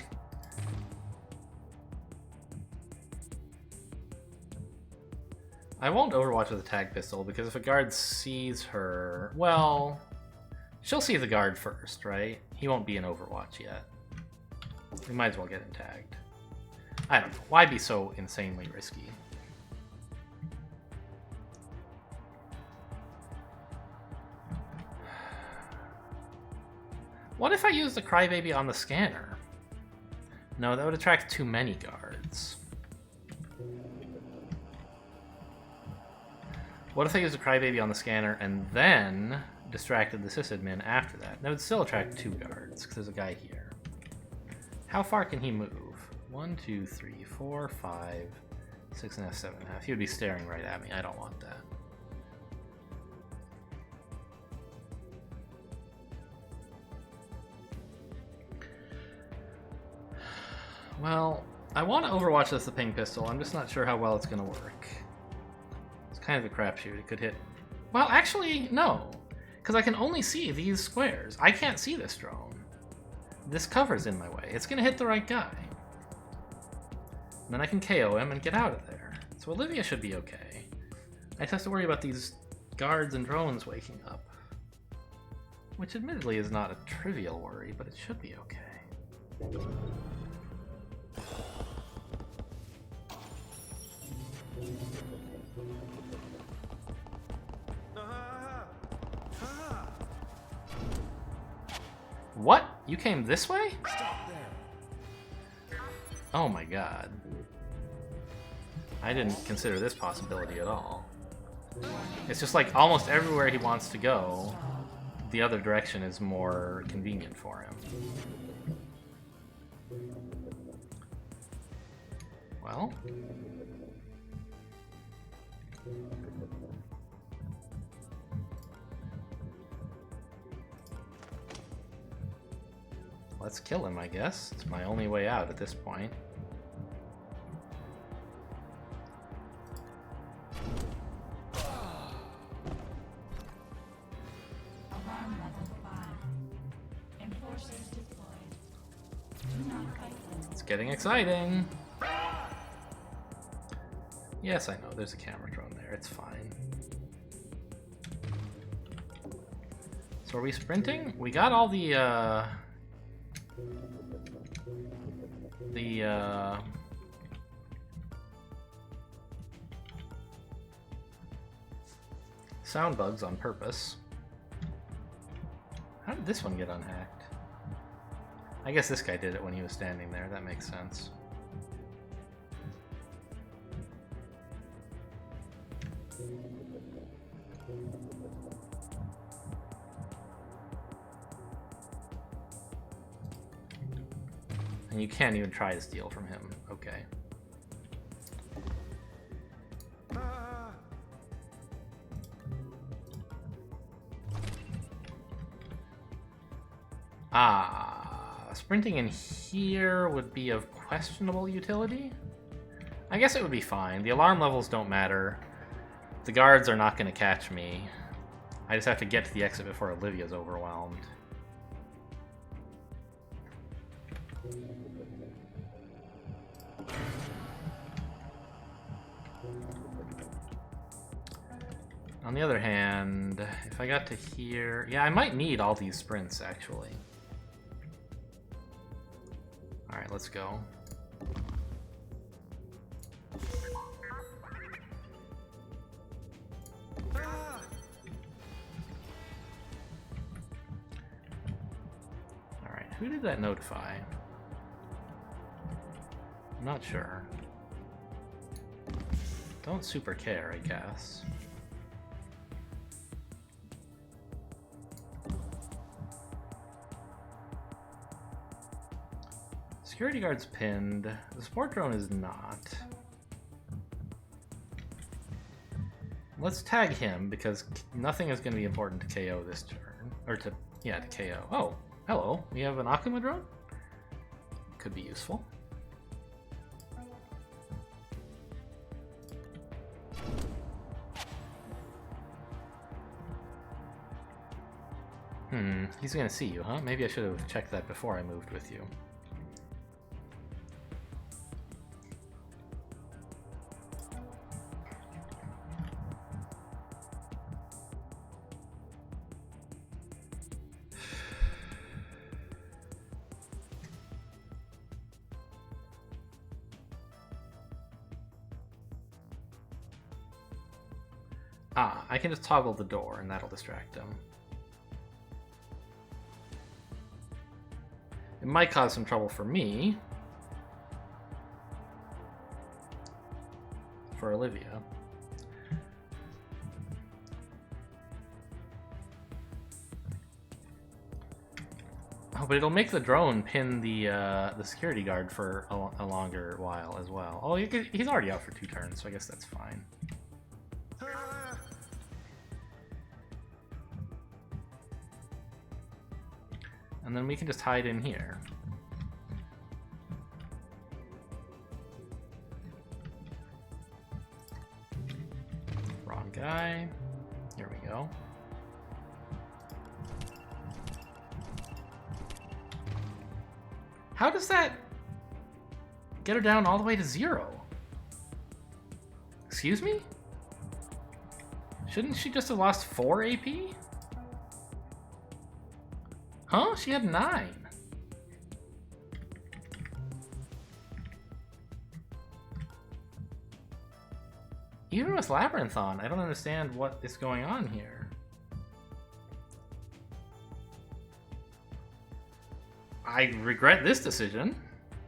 I won't overwatch with a tag pistol because if a guard sees her, well, she'll see the guard first, right? He won't be in Overwatch yet. We might as well get him tagged. I don't know. Why be so insanely risky? What if I use the Crybaby on the scanner? No, that would attract too many guards. What if I use the Crybaby on the scanner and then distracted the sysadmin after that? That would still attract 2 guards, because there's a guy here. How far can he move? 1, 2, 3, 4, 5, 6.5, 7.5. He would be staring right at me. I don't want that. Well, I want to Overwatch this the ping pistol. I'm just not sure how well it's going to work. It's kind of a crapshoot. It could hit... Well, actually, no. Because I can only see these squares. I can't see this drone. This cover's in my way. It's going to hit the right guy. And then I can KO him and get out of there. So Olivia should be okay. I just have to worry about these guards and drones waking up. Which admittedly is not a trivial worry, but it should be okay. What? You came this way? Oh my god. I didn't consider this possibility at all. It's just like almost everywhere he wants to go, the other direction is more convenient for him. Well... let's kill him, I guess. It's my only way out at this point. Alarm level 5. Enforcers deployed. Do not fight them. It's getting exciting. Yes, I know. There's a camera drone there. It's fine. So are we sprinting? We got all the sound bugs on purpose. How did this one get unhacked? I guess this guy did it when he was standing there. That makes sense. And you can't even try to steal from him. Okay. Sprinting in here would be of questionable utility. I guess it would be fine. The alarm levels don't matter. The guards are not going to catch me. I just have to get to the exit before Olivia's overwhelmed. On the other hand, if I got to here... Yeah, I might need all these sprints, actually. Alright, let's go. Alright, who did that notify? I'm not sure. Don't super care, I guess. Security guard's pinned. The support drone is not. Let's tag him because nothing is going to be important to KO this turn. Or to, yeah, to KO. Oh, hello. We have an Akuma drone? Could be useful. He's going to see you, huh? Maybe I should have checked that before I moved with you. I can just toggle the door and that'll distract him. It might cause some trouble for me. For Olivia. Oh, but it'll make the drone pin the security guard for a longer while as well. Oh, he's already out for 2 turns, so I guess that's fine. And then we can just hide in here. Wrong guy. Here we go. How does that get her down all the way to 0? Excuse me? Shouldn't she just have lost 4 AP? Huh? She had 9. Even with Labyrinthon, I don't understand what is going on here. I regret this decision.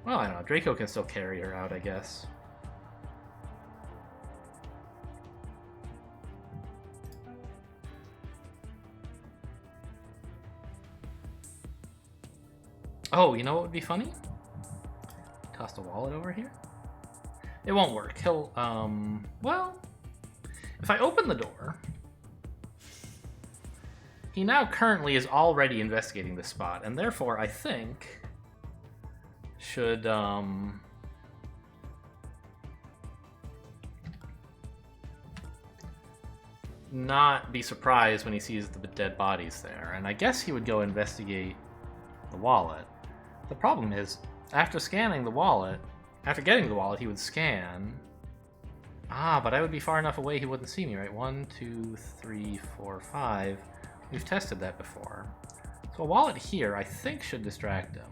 Well, I don't know. Draco can still carry her out, I guess. Oh, you know what would be funny? Toss the wallet over here. It won't work. He'll, well, if I open the door, he now currently is already investigating the spot, and therefore I think should, not be surprised when he sees the dead bodies there. And I guess he would go investigate the wallet. The problem is, after scanning the wallet, after getting the wallet, he would scan. Ah, but I would be far enough away he wouldn't see me, right? 1, 2, 3, 4, 5. We've tested that before. So a wallet here, I think, should distract him.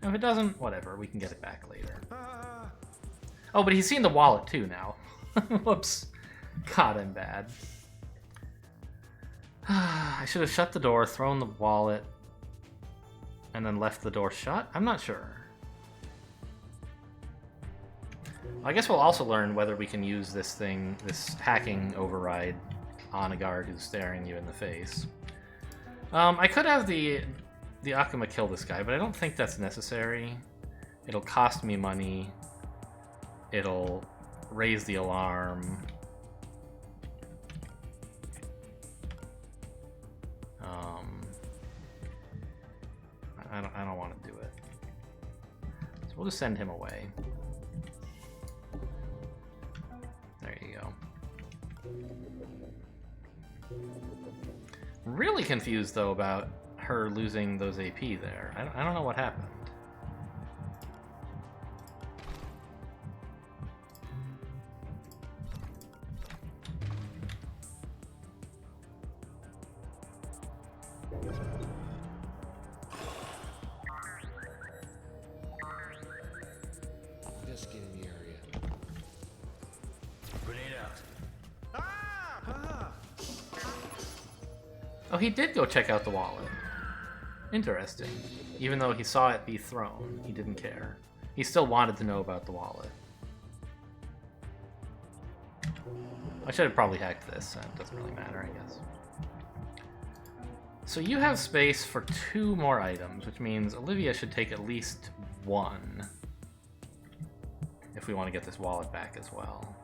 And if it doesn't, whatever, we can get it back later. Oh, but he's seen the wallet too now. Whoops. God, I'm bad. I should have shut the door, thrown the wallet, and then left the door shut? I'm not sure. I guess we'll also learn whether we can use this thing, this hacking override, on a guard who's staring you in the face. I could have the Akuma kill this guy, but I don't think that's necessary. It'll cost me money. It'll raise the alarm. I don't want to do it. So we'll just send him away. There you go. Really confused though about her losing those AP there. I don't know what happened. Investigating the area. Grenade out. Oh, he did go check out the wallet. Interesting. Even though he saw it be thrown, he didn't care. He still wanted to know about the wallet. I should have probably hacked this. It doesn't really matter, I guess. So you have space for 2 more items, which means Olivia should take at least 1 if we want to get this wallet back as well.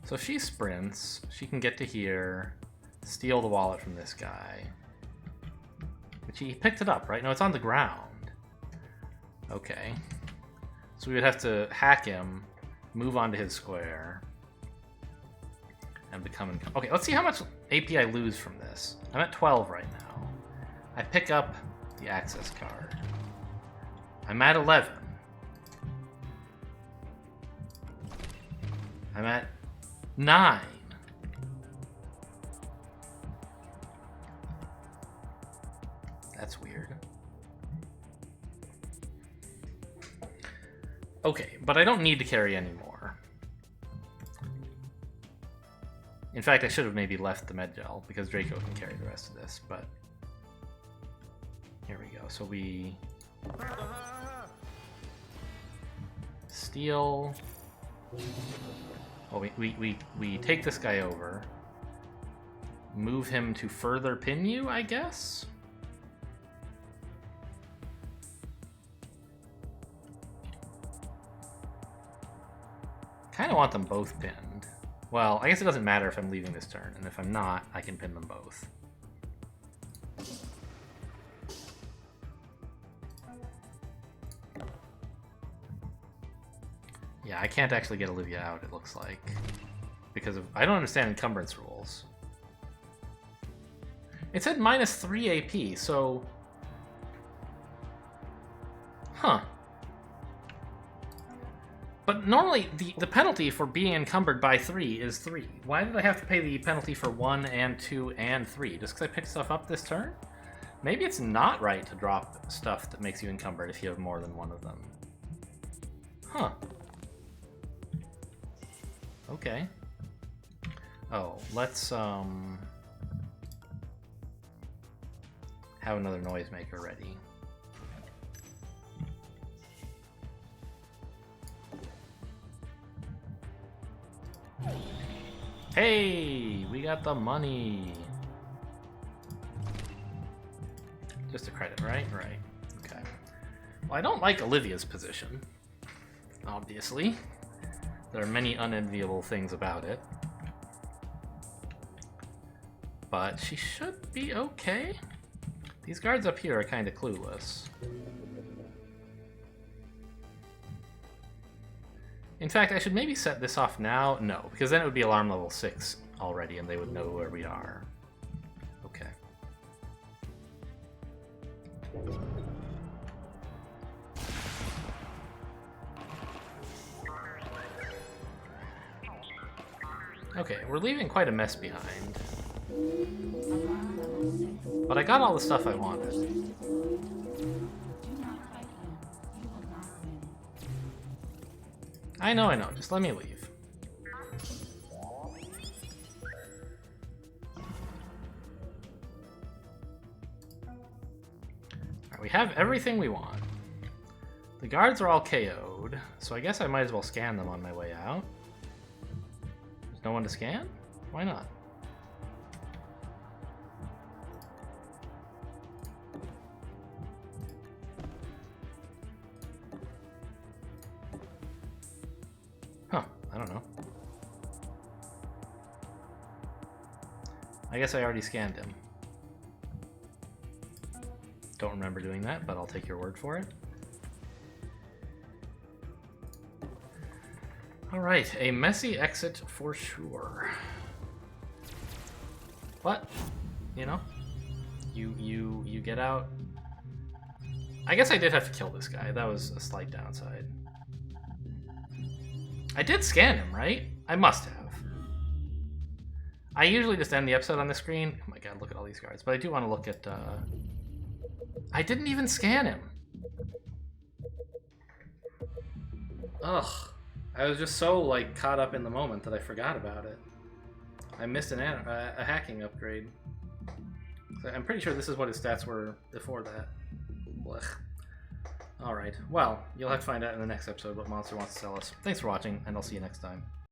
So she sprints, she can get to here, steal the wallet from this guy. But he picked it up, right? No, it's on the ground. Okay. So we would have to hack him, move onto his square, and become... Okay, let's see how much AP I lose from this. I'm at 12 right now. I pick up the access card. I'm at 11. I'm at 9. That's weird. Okay, but I don't need to carry any more. In fact, I should have maybe left the med gel, because Draco can carry the rest of this, but... Here we go. So we... Steal... Well, we take this guy over. Move him to further pin you, I guess? Kind of want them both pinned. Well, I guess it doesn't matter if I'm leaving this turn, and if I'm not, I can pin them both. Yeah, I can't actually get Olivia out, it looks like. Because of... I don't understand encumbrance rules. It said minus 3 AP, so... Huh. But normally, the penalty for being encumbered by 3 is 3. Why did I have to pay the penalty for 1 and 2 and 3? Just because I picked stuff up this turn? Maybe it's not right to drop stuff that makes you encumbered if you have more than one of them. Huh. Okay. Oh, let's, have another noisemaker ready. Hey, we got the money. Just a credit, right? Right. Okay. Well, I don't like Olivia's position. Obviously. There are many unenviable things about it. But she should be okay. These guards up here are kind of clueless. In fact, I should maybe set this off now. No, because then it would be alarm level 6 already, and they would know where we are. Okay. Okay, we're leaving quite a mess behind. Alarm level 6. But I got all the stuff I wanted. Do not fight him. You will not win. I know. Just let me leave. Alright, we have everything we want. The guards are all KO'd, so I guess I might as well scan them on my way out. There's no one to scan? Why not? Huh, I don't know. I guess I already scanned him. Don't remember doing that, but I'll take your word for it. Alright, a messy exit for sure. But, you know, you get out. I guess I did have to kill this guy. That was a slight downside. I did scan him, right? I must have. I usually just end the episode on the screen. Oh my god, look at all these guards. But I do want to look at... I didn't even scan him. Ugh. I was just so, like, caught up in the moment that I forgot about it. I missed a hacking upgrade. So I'm pretty sure this is what his stats were before that. Blech. Alright, well, you'll have to find out in the next episode what Monster wants to sell us. Thanks for watching, and I'll see you next time.